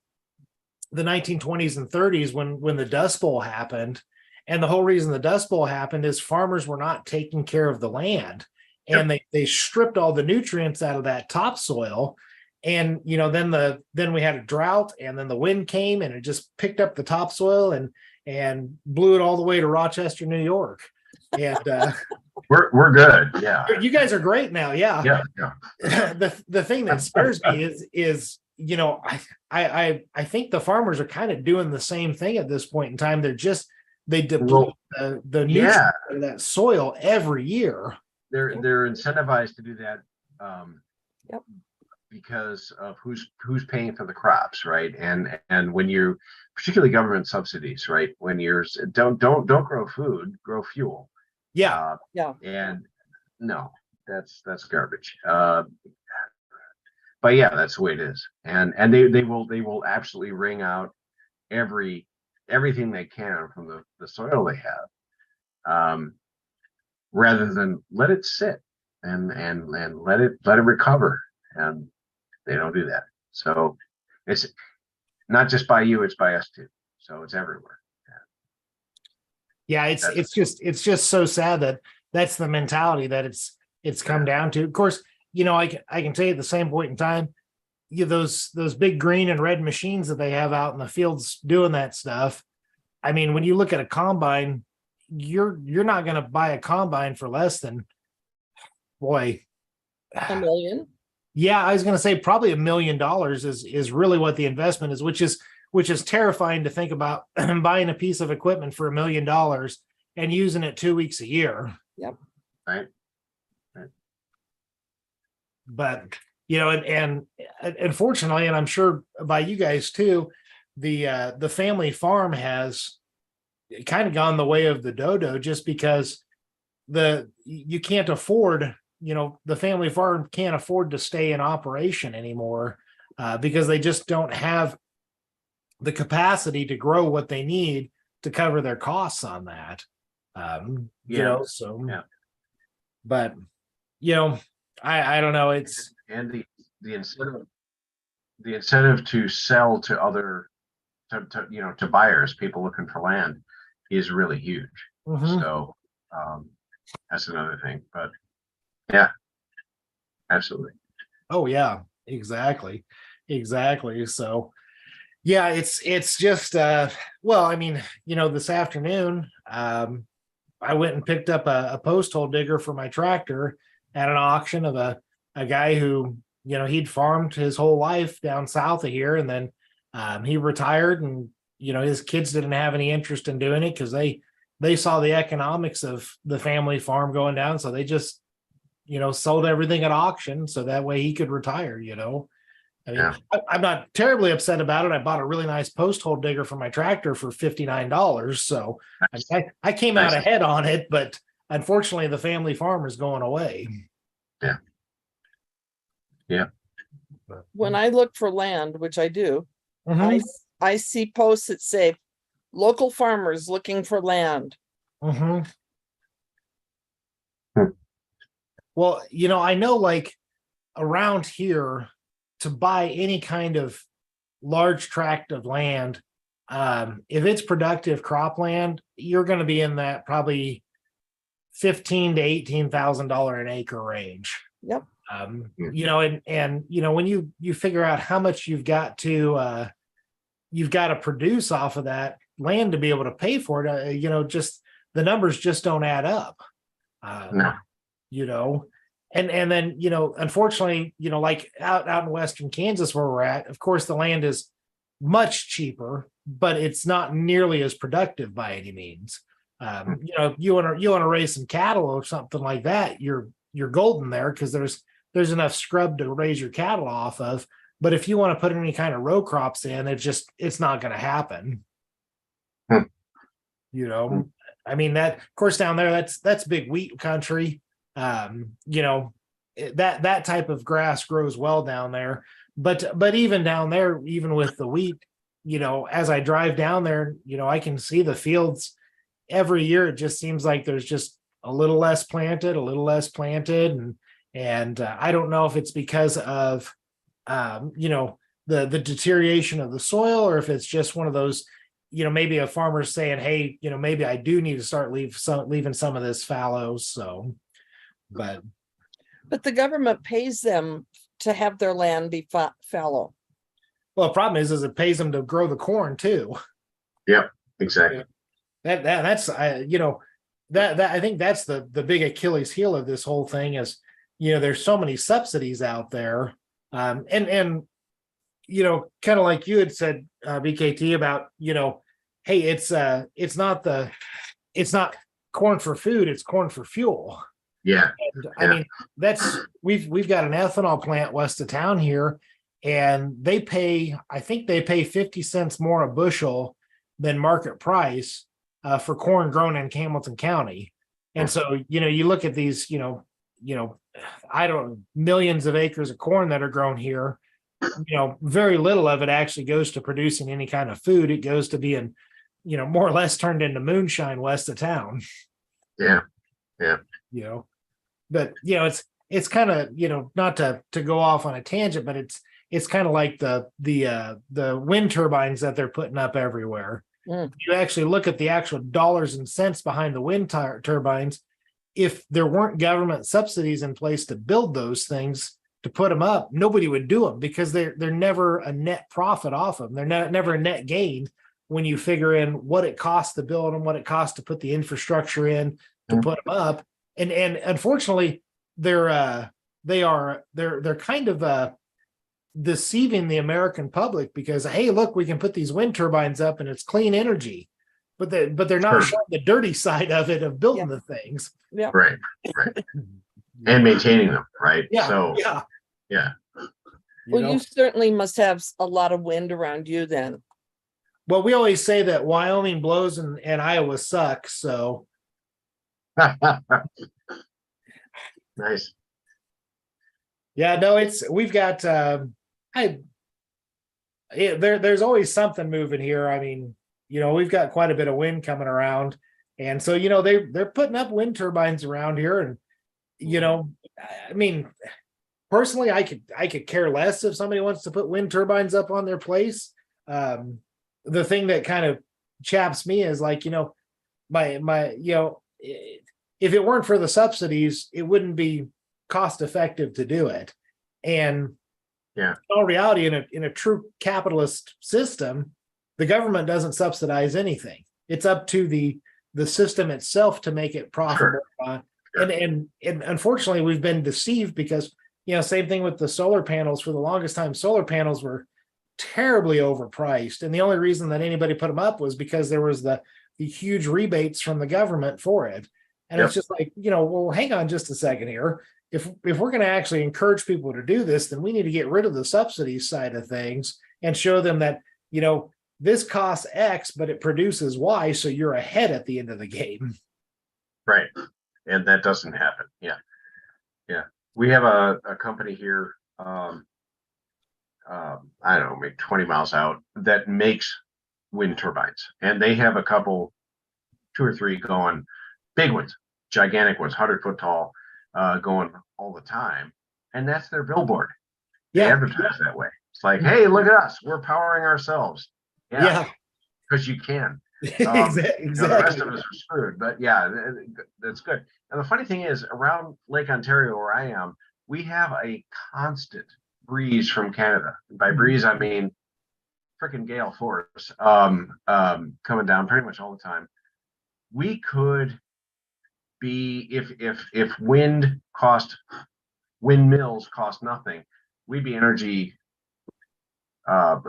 the 1920s and 30s when the Dust Bowl happened. And the whole reason the Dust Bowl happened is farmers were not taking care of the land. And they stripped all the nutrients out of that topsoil. And then we had a drought, and then the wind came and it just picked up the topsoil and blew it all the way to Rochester, New York. And we're good. Yeah. You guys are great now. Yeah. Yeah. The thing that scares me is I think the farmers are kind of doing the same thing at this point in time. They deplete the nutrients out of that soil every year. They're incentivized to do that. Because of who's paying for the crops, right? And when you, particularly government subsidies, right? When you're don't grow food, grow fuel. Yeah. And no, that's garbage. But yeah, that's the way it is. And they will absolutely wring out everything they can from the soil they have, rather than let it sit and let it recover. And they don't do that. So it's not just by you, it's by us too. So it's everywhere. Yeah, it's just so sad that that's the mentality that it's come down to. Of course, I can tell you at the same point in time, those big green and red machines that they have out in the fields doing that stuff. I mean, when you look at a combine, you're not going to buy a combine for less than, boy, $1 million. Yeah, I was going to say probably $1 million is really what the investment is, which is terrifying to think about buying a piece of equipment for $1 million and using it 2 weeks a year. Yep. Right. But and unfortunately, and I'm sure by you guys too, the family farm has kind of gone the way of the dodo, just because you can't afford. The family farm can't afford to stay in operation anymore because they just don't have the capacity to grow what they need to cover their costs on that. But I don't know. It's and the incentive to sell to other to buyers, people looking for land, is really huge. So that's another thing. But yeah, absolutely. Oh yeah, exactly. So yeah, it's just well, I mean, this afternoon I went and picked up a post hole digger for my tractor at an auction of a guy who, he'd farmed his whole life down south of here, and then he retired, and his kids didn't have any interest in doing it because they saw the economics of the family farm going down, so they just sold everything at auction so that way he could retire. I mean, I'm not terribly upset about it. I bought a really nice post hole digger for my tractor for $59. So I came out ahead on it, but unfortunately the family farm is going away. Yeah. When I look for land, which I do, Mhm. I see posts that say local farmers looking for land. Mhm. Well, I know like around here to buy any kind of large tract of land, if it's productive cropland, you're going to be in that probably $15,000 to $18,000 an acre range. Yep. You know, and you know, when you figure out how much you've got to produce off of that land to be able to pay for it, you know, just the numbers just don't add up. No. You know, and then, you know, unfortunately, you know, like out in western Kansas where we're at, of course, the land is much cheaper, but it's not nearly as productive by any means. You know, you want to raise some cattle or something like that, you're golden there because there's enough scrub to raise your cattle off of. But if you want to put any kind of row crops in, it's not going to happen. You know, I mean, that of course down there, that's big wheat country. You know, that type of grass grows well down there. But even down there, even with the wheat, you know, as I drive down there, you know, I can see the fields every year. It just seems like there's just a little less planted, and I don't know if it's because of you know, the deterioration of the soil, or if it's just one of those, you know, maybe a farmer's saying, hey, you know, maybe I do need to start leaving some of this fallow. So, but the government pays them to have their land be fallow. well, the problem is it pays them to grow the corn too. Yep, exactly. That's you know, that I think that's the big Achilles heel of this whole thing is, you know, there's so many subsidies out there. And you know, kind of like you had said, BKT, about, you know, hey, it's not corn for food, it's corn for fuel. Yeah. And, I mean, we've got an ethanol plant west of town here, and I think they pay 50 cents more a bushel than market price for corn grown in Hamilton County. And so, you know, you look at these, you know, I don't millions of acres of corn that are grown here. You know, very little of it actually goes to producing any kind of food. It goes to being, you know, more or less turned into moonshine west of town. Yeah. You know, but you know, it's kind of, you know, not to go off on a tangent, but it's kind of like the wind turbines that they're putting up everywhere. You actually look at the actual dollars and cents behind the wind turbines. If there weren't government subsidies in place to build those things, to put them up, nobody would do them because they're never a net profit off them. They're never a net gain when you figure in what it costs to build them, what it costs to put the infrastructure in to put them up. And unfortunately, they're kind of deceiving the American public because, hey, look, we can put these wind turbines up and it's clean energy. But they're not showing the dirty side of it, of building the things. Yeah. Right. And maintaining them, right? Yeah. So Well, know? you certainly must have a lot of wind around you then. Well, we always say that Wyoming blows and Iowa sucks. So nice. yeah, no, we've got there's always something moving here. I mean, you know, we've got quite a bit of wind coming around. And so, you know, they're putting up wind turbines around here. And, you know, I mean, personally, I could care less if somebody wants to put wind turbines up on their place. The thing that kind of chaps me is like, you know, my you know, if it weren't for the subsidies, it wouldn't be cost effective to do it. And in all reality, in a true capitalist system, the government doesn't subsidize anything. It's up to the system itself to make it profitable. And unfortunately, we've been deceived because, you know, same thing with the solar panels. For the longest time, solar panels were terribly overpriced. And the only reason that anybody put them up was because there was the huge rebates from the government for it. And it's just like, you know, well, hang on just a second here. If we're going to actually encourage people to do this, then we need to get rid of the subsidies side of things and show them that, you know, this costs X, but it produces Y, so you're ahead at the end of the game. Right. And that doesn't happen. Yeah. We have a company here, I don't know, maybe 20 miles out, that makes wind turbines. And they have a couple, 2 or 3 going, big ones, gigantic ones, 100-foot tall, going all the time. And that's their billboard. They advertise that way. It's like, hey, look at us. We're powering ourselves. Yeah. Because you can. Exactly. The rest of us are screwed. But yeah, that's good. And the funny thing is, around Lake Ontario, where I am, we have a constant breeze from Canada. By breeze, I mean freaking gale force coming down pretty much all the time. We could be if windmills cost nothing, we'd be energy.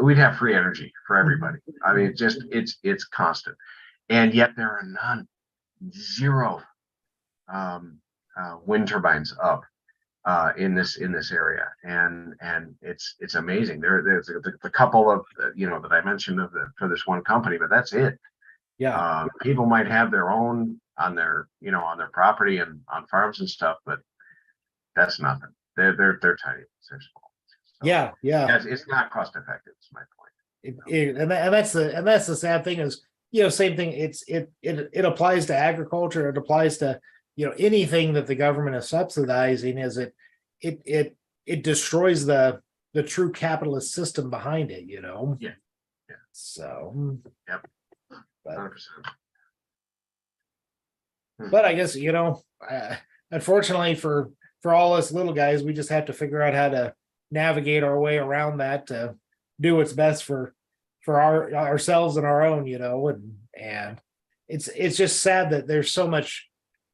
We'd have free energy for everybody. I mean, it's constant, and yet there are zero wind turbines up in this area, and it's amazing. There's a couple of that I mentioned for this one company, but that's it. Yeah. People might have their own on their property and on farms and stuff, but that's nothing. They're tiny. They're small. So, Yeah. it's not cost effective. Is my point. And that's the sad thing is, same thing. It applies to agriculture. It applies to, anything that the government is subsidizing. Is it destroys the true capitalist system behind it. Yeah. So. Yep. But, 100%. but I guess unfortunately for all us little guys, we just have to figure out how to navigate our way around that to do what's best for ourselves and our own, and it's just sad that there's so much,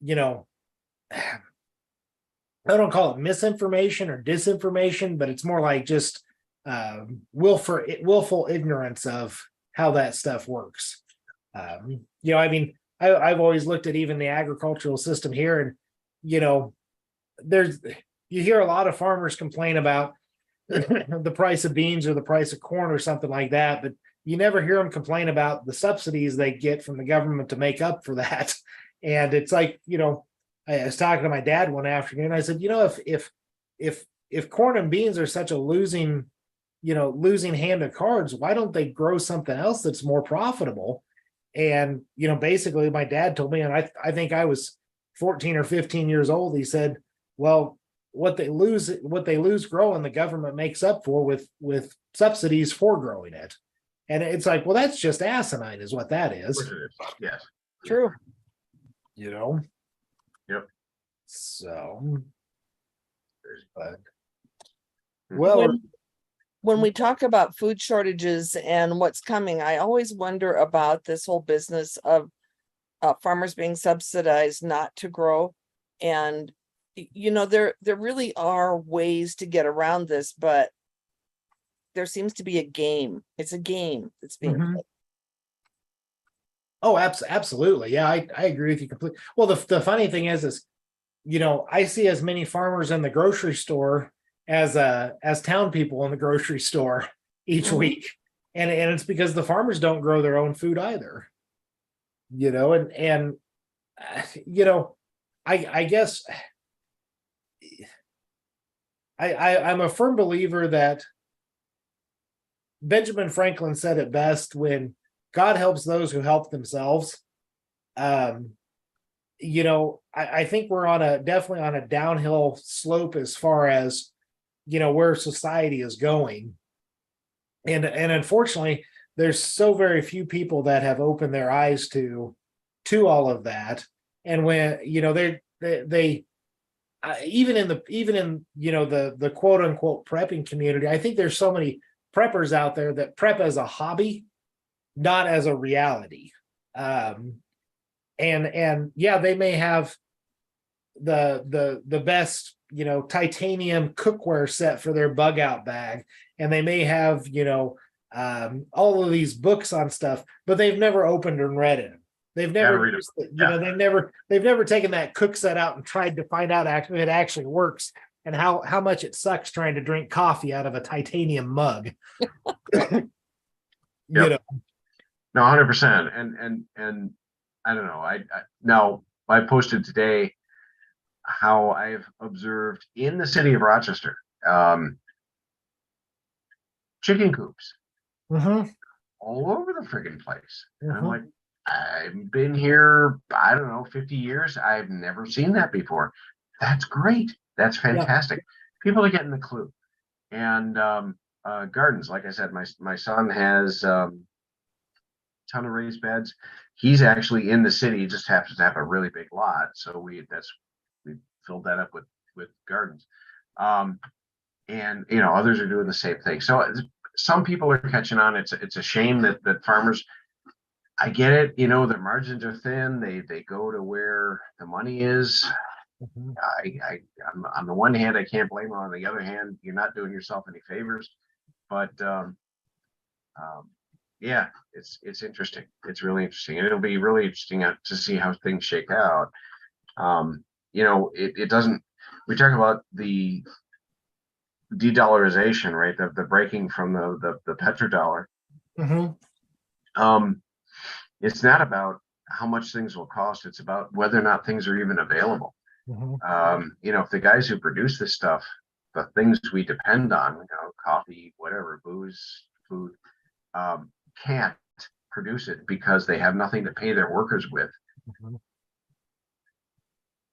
I don't call it misinformation or disinformation, but it's more like just willful ignorance of how that stuff works. I mean, I've always looked at even the agricultural system here, and you hear a lot of farmers complain about the price of beans or the price of corn or something like that, but you never hear them complain about the subsidies they get from the government to make up for that. And it's like, I was talking to my dad one afternoon. I said, if corn and beans are such a losing hand of cards, why don't they grow something else that's more profitable? And basically my dad told me, and I think I was 14 or 15 years old. He said, well, what they lose growing, the government makes up for with subsidies for growing it. And it's like, well, that's just asinine is what that is. Yes. True. Yep. So, but well, when we talk about food shortages and what's coming, I always wonder about this whole business of farmers being subsidized not to grow. And, there really are ways to get around this, but there seems to be a game. It's a game that's being played. Oh, absolutely. Yeah, I agree with you completely. Well, the funny thing is, I see as many farmers in the grocery store as town people in the grocery store each week. And it's because the farmers don't grow their own food either. I guess I'm a firm believer that Benjamin Franklin said it best when God helps those who help themselves. I think we're definitely on a downhill slope as far as, where society is going. And unfortunately, there's so very few people that have opened their eyes to all of that. And when, they even in the quote unquote prepping community, I think there's so many preppers out there that prep as a hobby, not as a reality. And yeah, they may have the best, titanium cookware set for their bug out bag. And they may have, all of these books on stuff, but they've never opened and read it. They've never, they've never taken that cook set out and tried to find out if it actually works and how much it sucks trying to drink coffee out of a titanium mug. No, 100%. And I don't know. I posted today how I've observed in the city of Rochester, chicken coops all over the friggin' place. And I'm like, I've been here, I don't know, 50 years. I've never seen that before. That's great. That's fantastic. People are getting the clue. And gardens, like I said, my son has ton of raised beds. He's actually in the city, he just happens to have a really big lot. So we filled that up with gardens. And others are doing the same thing. So some people are catching on. It's a shame that farmers, I get it, their margins are thin. They go to where the money is. Mhm. On the one hand, I can't blame them. On the other hand, you're not doing yourself any favors. But yeah, it's interesting. It's really interesting, and it'll be really interesting to see how things shake out. It doesn't. We talk about the de-dollarization, right? The breaking from the petrodollar. Mhm. It's not about how much things will cost. It's about whether or not things are even available. Mhm. If the guys who produce this stuff, the things we depend on, coffee, whatever, booze, food, can't produce it because they have nothing to pay their workers with. Mhm.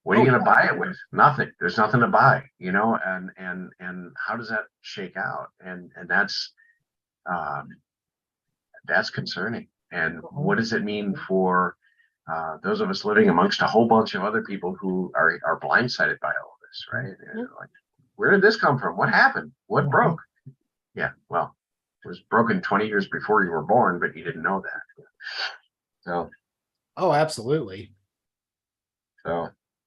What are you Oh, going to buy it with? Nothing. There's nothing to buy, and how does that shake out? And that's concerning. And what does it mean for those of us living amongst a whole bunch of other people who are blindsided by all of this, right? Like, where did this come from? What happened? What broke? Yeah, well, it was broken 20 years before you were born, but you didn't know that. So, Oh, absolutely.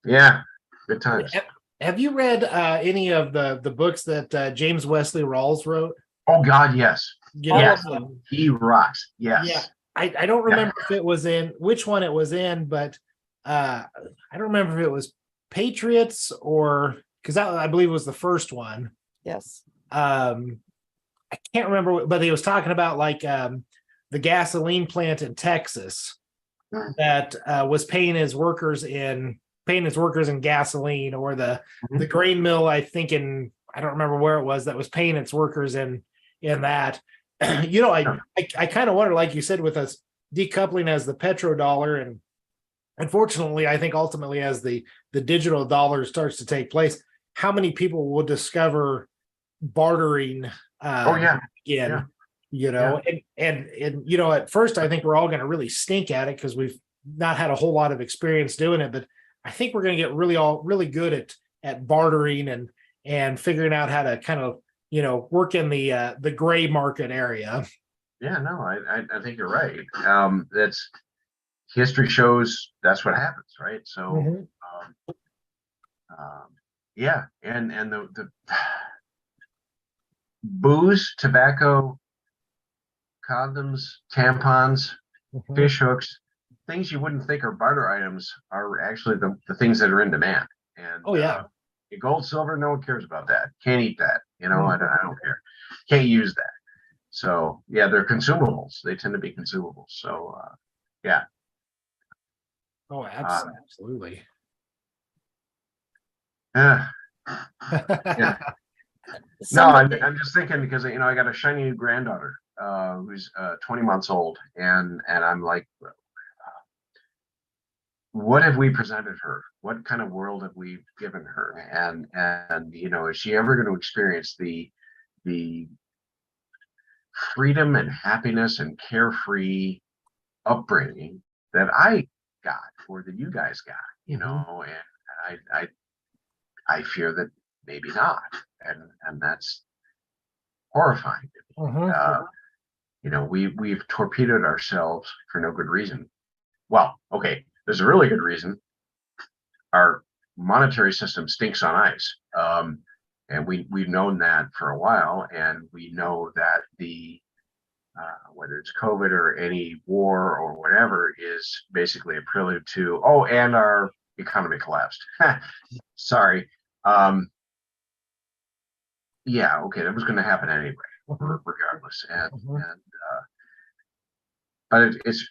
Yeah, good times. Have you read any of the books that James Wesley Rawls wrote? Oh God, yes. All of them. He rocks. Yes. Yeah. I don't remember if it was in which one it was in, but I don't remember if it was Patriots or because I believe it was the first one. Yes. I can't remember, but he was talking about like the gasoline plant in Texas that was paying his workers in gasoline, or the grain mill, I think I don't remember where it was, that was paying its workers in that. I kind of wonder, like you said, with us decoupling as the petrodollar, and unfortunately, I think ultimately as the digital dollar starts to take place, how many people will discover bartering again? And at first I think we're all going to really stink at it because we've not had a whole lot of experience doing it, but I think we're going to get really good at bartering and figuring out how to kind of work in the gray market area. Yeah, no, I think you're right. That's history shows that's what happens, right? So yeah, and the booze, tobacco, condoms, tampons, fish hooks, things you wouldn't think are barter items are actually the things that are in demand. And gold, silver, no one cares about that. Can't eat that. I don't care. Can't use that. So yeah, they're consumables. They tend to be consumables. So yeah. Oh, absolutely. Yeah. No, I'm just thinking because I got a shiny new granddaughter who's 20 months old, and I'm like, what have we presented her? What kind of world have we given her? And is she ever going to experience the freedom and happiness and carefree upbringing that I got, or that you guys got? And I fear that maybe not, and that's horrifying. We've torpedoed ourselves for no good reason. Well, okay, there's a really good reason. Our monetary system stinks on ice, and we've known that for a while, and we know that the whether it's COVID or any war or whatever is basically a prelude to and our economy collapsed. Sorry. Yeah, okay, that was going to happen anyway, regardless, but it's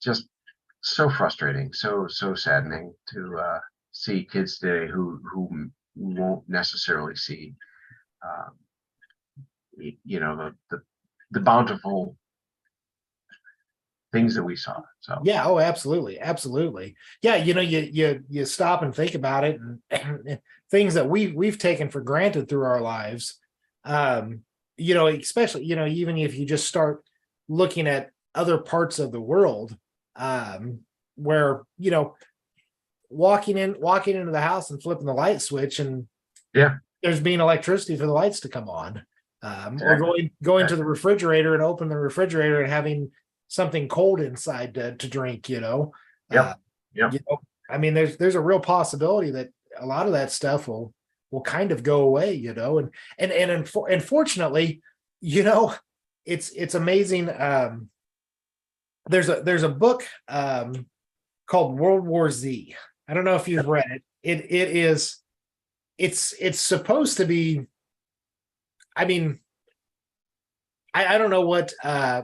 just so frustrating, so saddening to see kids today who won't necessarily see the bountiful things that we saw. So yeah, absolutely, yeah. You stop and think about it, and things that we've taken for granted through our lives, especially even if you just start looking at other parts of the world, where, you know, walking into the house and flipping the light switch, and Yeah. there's being electricity for the lights to come on, or Exactly. going to the refrigerator and open the refrigerator and having something cold inside to drink, you know. Yep. Yep. You know, I mean, there's a real possibility that a lot of that stuff will kind of go away, you know, and unfortunately, you know, it's amazing. There's a book called World War Z. I don't know if you've read it. It's supposed to be, I mean, I don't know what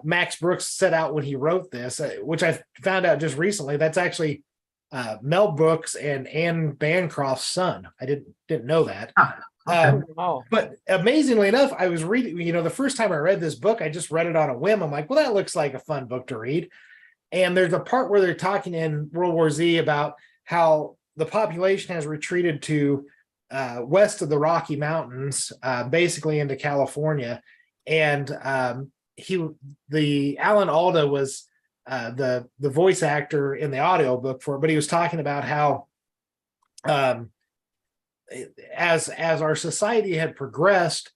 Max Brooks set out when he wrote this, which I found out just recently. That's actually Mel Brooks and Anne Bancroft's son. I didn't know that. Okay. Oh, But amazingly enough, I was reading, you know, the first time I read this book, I just read it on a whim. I'm like, well, that looks like a fun book to read. And there's a part where they're talking in World War Z about how the population has retreated to west of the Rocky Mountains, basically into California. And the Alan Alda was the voice actor in the audiobook for it, but he was talking about how as our society had progressed,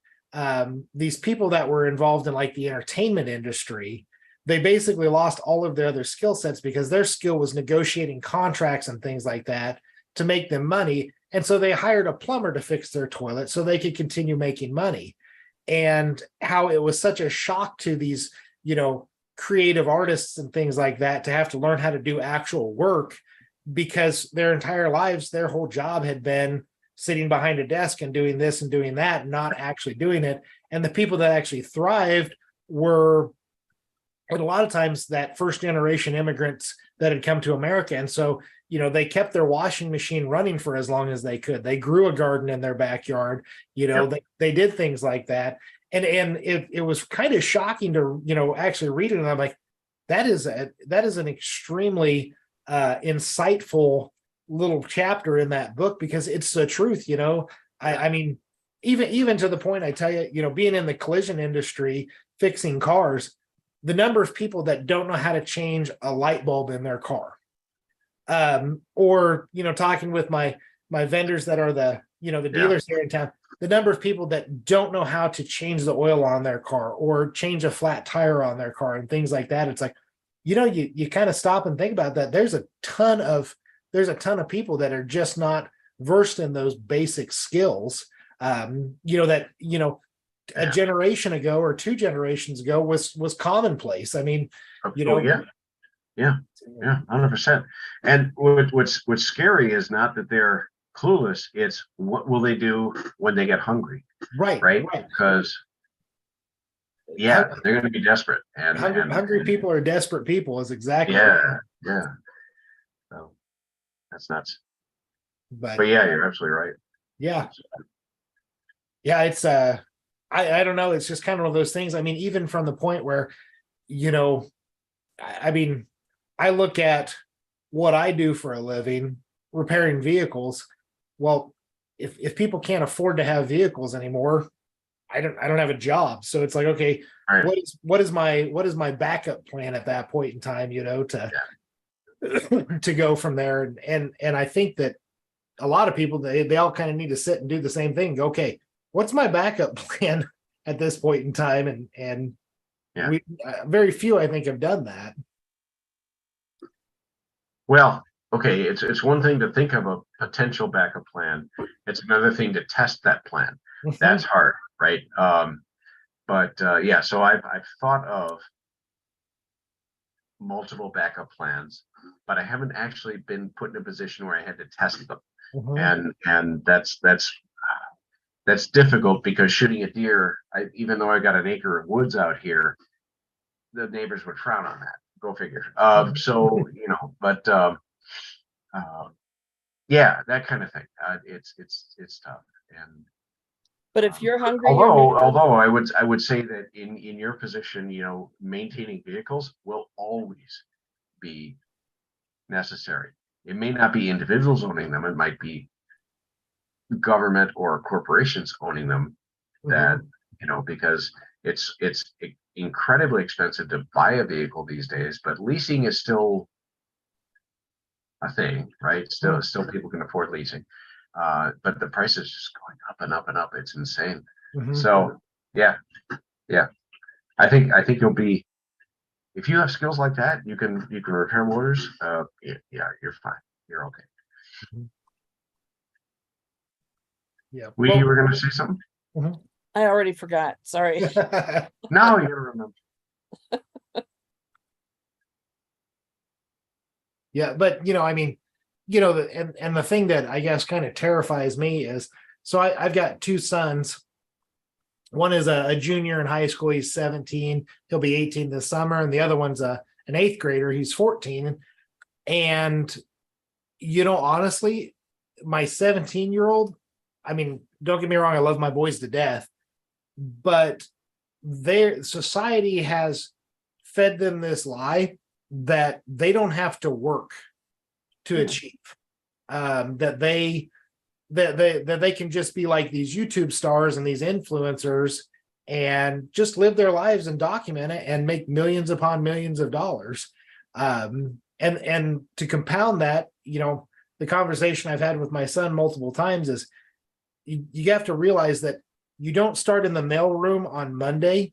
these people that were involved in like the entertainment industry, they basically lost all of their other skill sets because their skill was negotiating contracts and things like that to make them money. And so they hired a plumber to fix their toilet so they could continue making money. And how it was such a shock to these, you know, creative artists and things like that to have to learn how to do actual work, because their entire lives, their whole job had been sitting behind a desk and doing this and doing that, not actually doing it. And the people that actually thrived were, and a lot of times, that first generation immigrants that had come to America. And so, you know, they kept their washing machine running for as long as they could. They grew a garden in their backyard, you know, they did things like that. And it was kind of shocking to, you know, actually read it. And I'm like, that is an extremely insightful little chapter in that book, because it's the truth, you know. I mean, even to the point, I tell you, you know, being in the collision industry, fixing cars, the number of people that don't know how to change a light bulb in their car, or, you know, talking with my vendors that are the, you know, the dealers here in town, the number of people that don't know how to change the oil on their car or change a flat tire on their car and things like that. It's like, you know, you kind of stop and think about that. There's a ton of people that are just not versed in those basic skills. You know, that, you know, a generation ago or 2 generations ago was commonplace. I mean, you know, yeah, 100%. And what's scary is not that they're clueless, it's what will they do when they get hungry, right? Because they're going to be desperate, and hungry people are desperate people is exactly so that's nuts. But yeah, you're absolutely right. It's I don't know, it's just kind of one of those things. I mean, even from the point where, you know, I mean, I look at what I do for a living, repairing vehicles. Well, if people can't afford to have vehicles anymore, I don't have a job. So it's like, okay, what is my backup plan at that point in time, you know, to go from there. And I think that a lot of people, they all kind of need to sit and do the same thing. Okay, what's my backup plan at this point in time? And we very few, I think, have done that. Well, okay, it's one thing to think of a potential backup plan. It's another thing to test that plan. That's hard, right? So I've thought of multiple backup plans, but I haven't actually been put in a position where I had to test them. And that's difficult, because shooting a deer, even though I got an acre of woods out here, the neighbors would frown on that. Go figure. So, you know, but that kind of thing. It's tough. And but if you're hungry, although I would say that in your position, you know, maintaining vehicles will always be necessary. It may not be individuals owning them; it might be government or corporations owning them. That, you know, because it's incredibly expensive to buy a vehicle these days, but leasing is still a thing, right? Still people can afford leasing. But the price is just going up and up and up. It's insane. Mhm. So yeah. I think you'll be, if you have skills like that, you can repair motors. Yeah, you're fine. You're okay. Yeah. You were gonna say something? I already forgot. Sorry. No, you gotta remember. Yeah, but I mean, and the thing that I guess kind of terrifies me is, so I've got two sons. One is a junior in high school. He's 17. He'll be 18 this summer. And the other one's an eighth grader. He's 14. And, honestly, my 17-year-old, I mean, don't get me wrong, I love my boys to death, but their society has fed them this lie that they don't have to work to achieve, that they can just be like these YouTube stars and these influencers and just live their lives and document it and make millions upon millions of dollars. And to compound that, the conversation I've had with my son multiple times is you have to realize that you don't start in the mailroom on Monday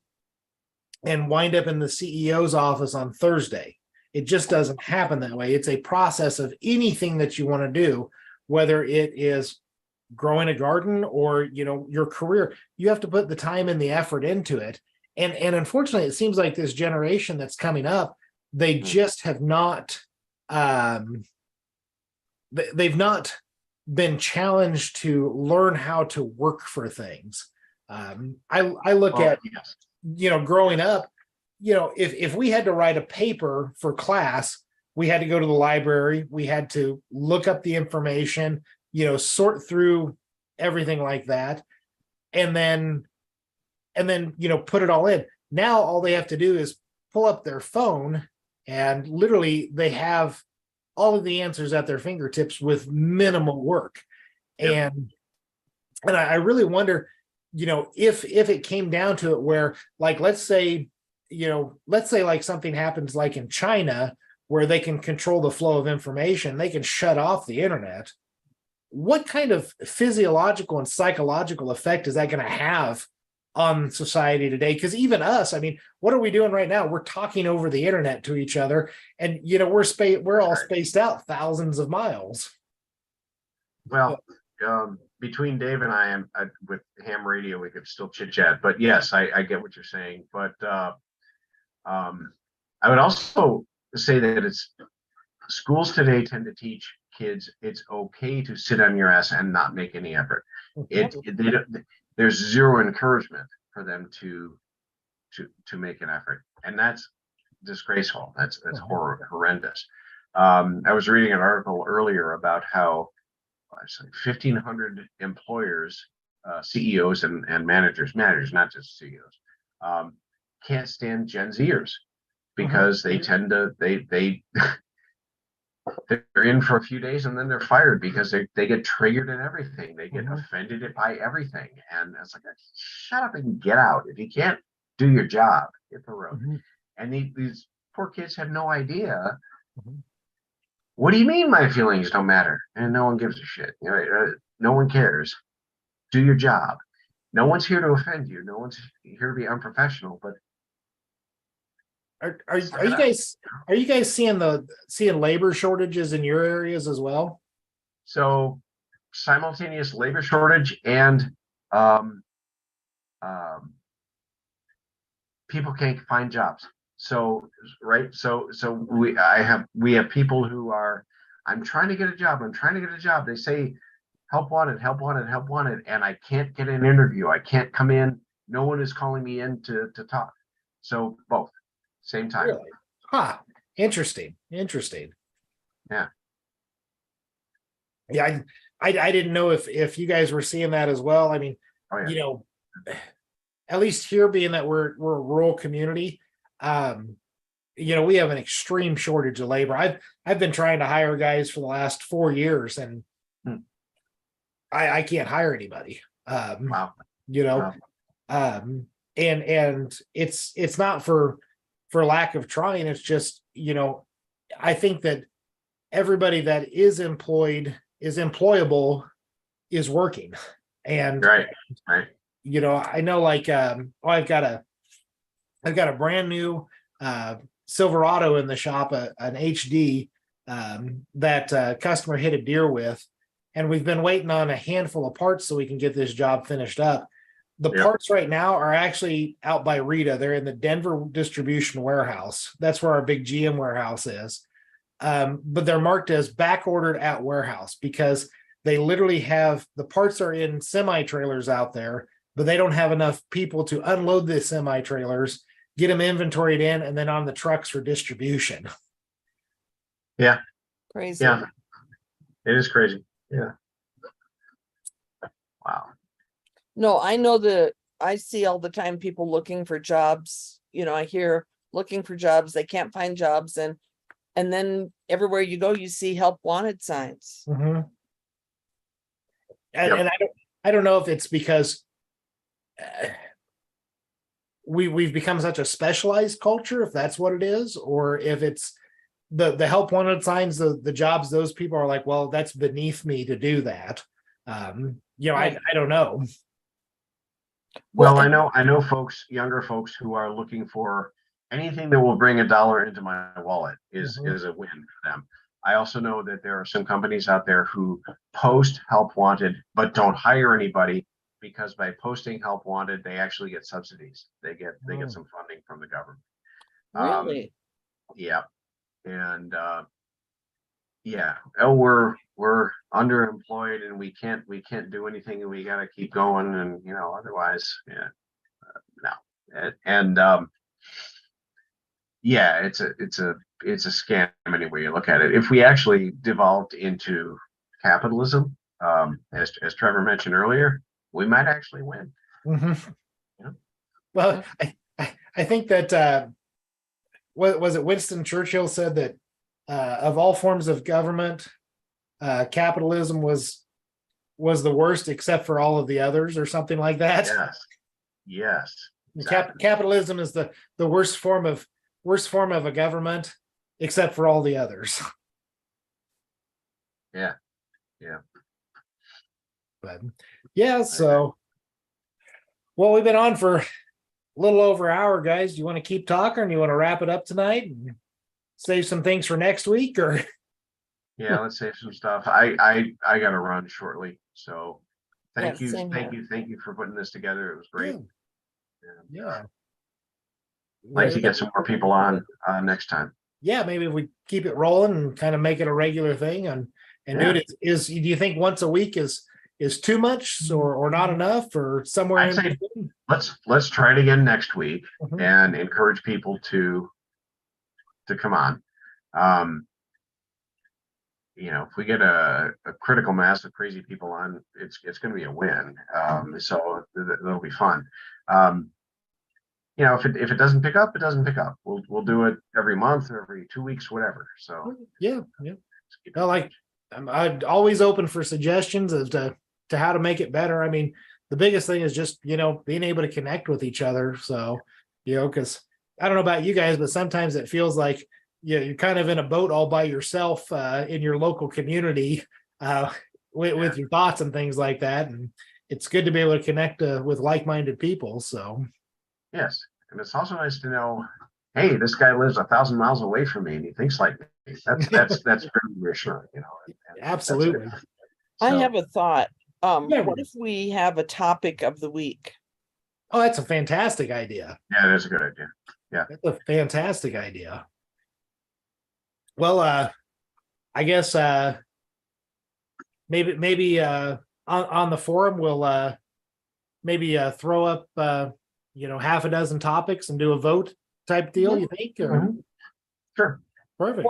and wind up in the CEO's office on Thursday. It just doesn't happen that way. It's a process of anything that you want to do, whether it is growing a garden or, your career. You have to put the time and the effort into it. And unfortunately, it seems like this generation that's coming up, they just have not, they've not been challenged to learn how to work for things. I look at, growing up, if we had to write a paper for class, we had to go to the library, we had to look up the information, sort through everything like that, and then put it all in. Now all they have to do is pull up their phone, and literally they have all of the answers at their fingertips with minimal work. Yep. And I really wonder, if it came down to it where, like, let's say like something happens like in China where they can control the flow of information, they can shut off the internet. What kind of physiological and psychological effect is that going to have on society today? Because even us, I mean, what are we doing right now? We're talking over the internet to each other, and we're all spaced out thousands of miles. Well, between Dave and I, with ham radio, we could still chit chat. But yes, I get what you're saying. But I would also say that schools today tend to teach kids it's okay to sit on your ass and not make any effort. There's zero encouragement for them to make an effort, and that's disgraceful. That's horrendous. I was reading an article earlier about how 1,500 employers, CEOs and managers, not just CEOs, can't stand Gen Zers because they tend to they're in for a few days and then they're fired because they get triggered in everything. They get offended by everything, and it's like, shut up and get out. If you can't do your job, hit the road. And these poor kids have no idea. What do you mean my feelings don't matter? And no one gives a shit. No one cares. Do your job. No one's here to offend you. No one's here to be unprofessional. But are you guys seeing labor shortages in your areas as well? So simultaneous labor shortage and people can't find jobs. So we have people who are, I'm trying to get a job. They say help wanted, and I can't get an interview. I can't come in. No one is calling me in to talk. So both, same time. Really? Huh. Interesting. Yeah. Yeah, I didn't know if you guys were seeing that as well. I mean, at least here, being that we're a rural community, we have an extreme shortage of labor. I've been trying to hire guys for the last 4 years, and I can't hire anybody. Wow. And and it's not for lack of trying. It's just, I think that everybody that is employed is employable is working. And Right. I know like I've got a brand new Silverado in the shop, an HD that customer hit a deer with, and we've been waiting on a handful of parts so we can get this job finished up. The Yep. parts right now are actually out by Rita. They're in the Denver distribution warehouse. That's where our big GM warehouse is. But they're marked as back ordered at warehouse because they literally have the parts are in semi trailers out there, but they don't have enough people to unload the semi trailers, get them inventoried in, and then on the trucks for distribution. Crazy. Yeah. It is crazy. Yeah. Wow. No, I know that I see all the time people looking for jobs. I hear looking for jobs, they can't find jobs, and then everywhere you go, you see help wanted signs. Mm-hmm. And, Yep. and I don't know if it's because we've become such a specialized culture, if that's what it is, or if it's the help wanted signs, the jobs, those people are like, well, that's beneath me to do that. Right. I don't know. Well, I know folks, younger folks who are looking for anything that will bring $1 into my wallet is a win for them. I also know that there are some companies out there who post help wanted, but don't hire anybody because by posting help wanted, they actually get subsidies. They get some funding from the government. Really? Yeah. And we're underemployed and we can't do anything and we got to keep going and otherwise no. And it's a scam any way you look at it. If we actually devolved into capitalism, as Trevor mentioned earlier, we might actually win. Mm-hmm. Yeah. Well, I think that what was it? Winston Churchill said that of all forms of government, capitalism was the worst, except for all of the others, or something like that. Yes. Exactly. Capitalism is the worst form of a government, except for all the others. Yeah. But yeah, so well, we've been on for a little over an hour, guys. Do you want to keep talking, or do you want to wrap it up tonight and save some things for next week? Or yeah, let's save some stuff. I got to run shortly, so thank you for putting this together. It was great. Yeah. Like to get some more people on next time. Yeah, maybe if we keep it rolling and kind of make it a regular thing and do it. Do you think once a week is too much or not enough, or somewhere I'd in say between? let's try it again next week and encourage people to come on. If we get a critical mass of crazy people on, it's going to be a win. So that'll be fun. If it doesn't pick up, it doesn't pick up. We'll do it every month or every 2 weeks, whatever. So yeah. Well, I'd always open for suggestions as to how to make it better. I mean, the biggest thing is just being able to connect with each other. So because I don't know about you guys, but sometimes it feels like you're kind of in a boat all by yourself in your local community with your thoughts and things like that. And it's good to be able to connect with like-minded people. So yes, and it's also nice to know, hey, this guy lives 1,000 miles away from me and he thinks like me. That's very reassuring. Absolutely. I have a thought. Yeah. What if we have a topic of the week? Oh, that's a fantastic idea. Yeah, that's a good idea. Yeah, that's a fantastic idea. Well, I guess maybe on the forum we'll maybe throw up half a dozen topics and do a vote type deal. You think? Or? Sure. Perfect.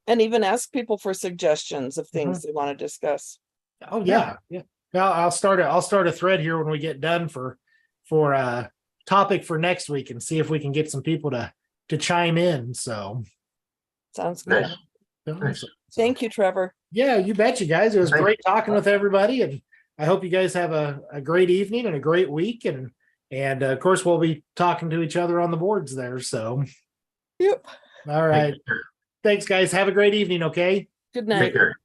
And even ask people for suggestions of things they want to discuss. Oh yeah. Well, I'll start a thread here when we get done for a topic for next week and see if we can get some people to chime in. So sounds good. Nice. Thank you, Trevor. Yeah, you bet, you guys. It was great talking with everybody, and I hope you guys have a great evening and a great week. And And of course, we'll be talking to each other on the boards there. So, Yep. all right. Take care. Thanks, guys. Have a great evening. Okay. Good Take night. care.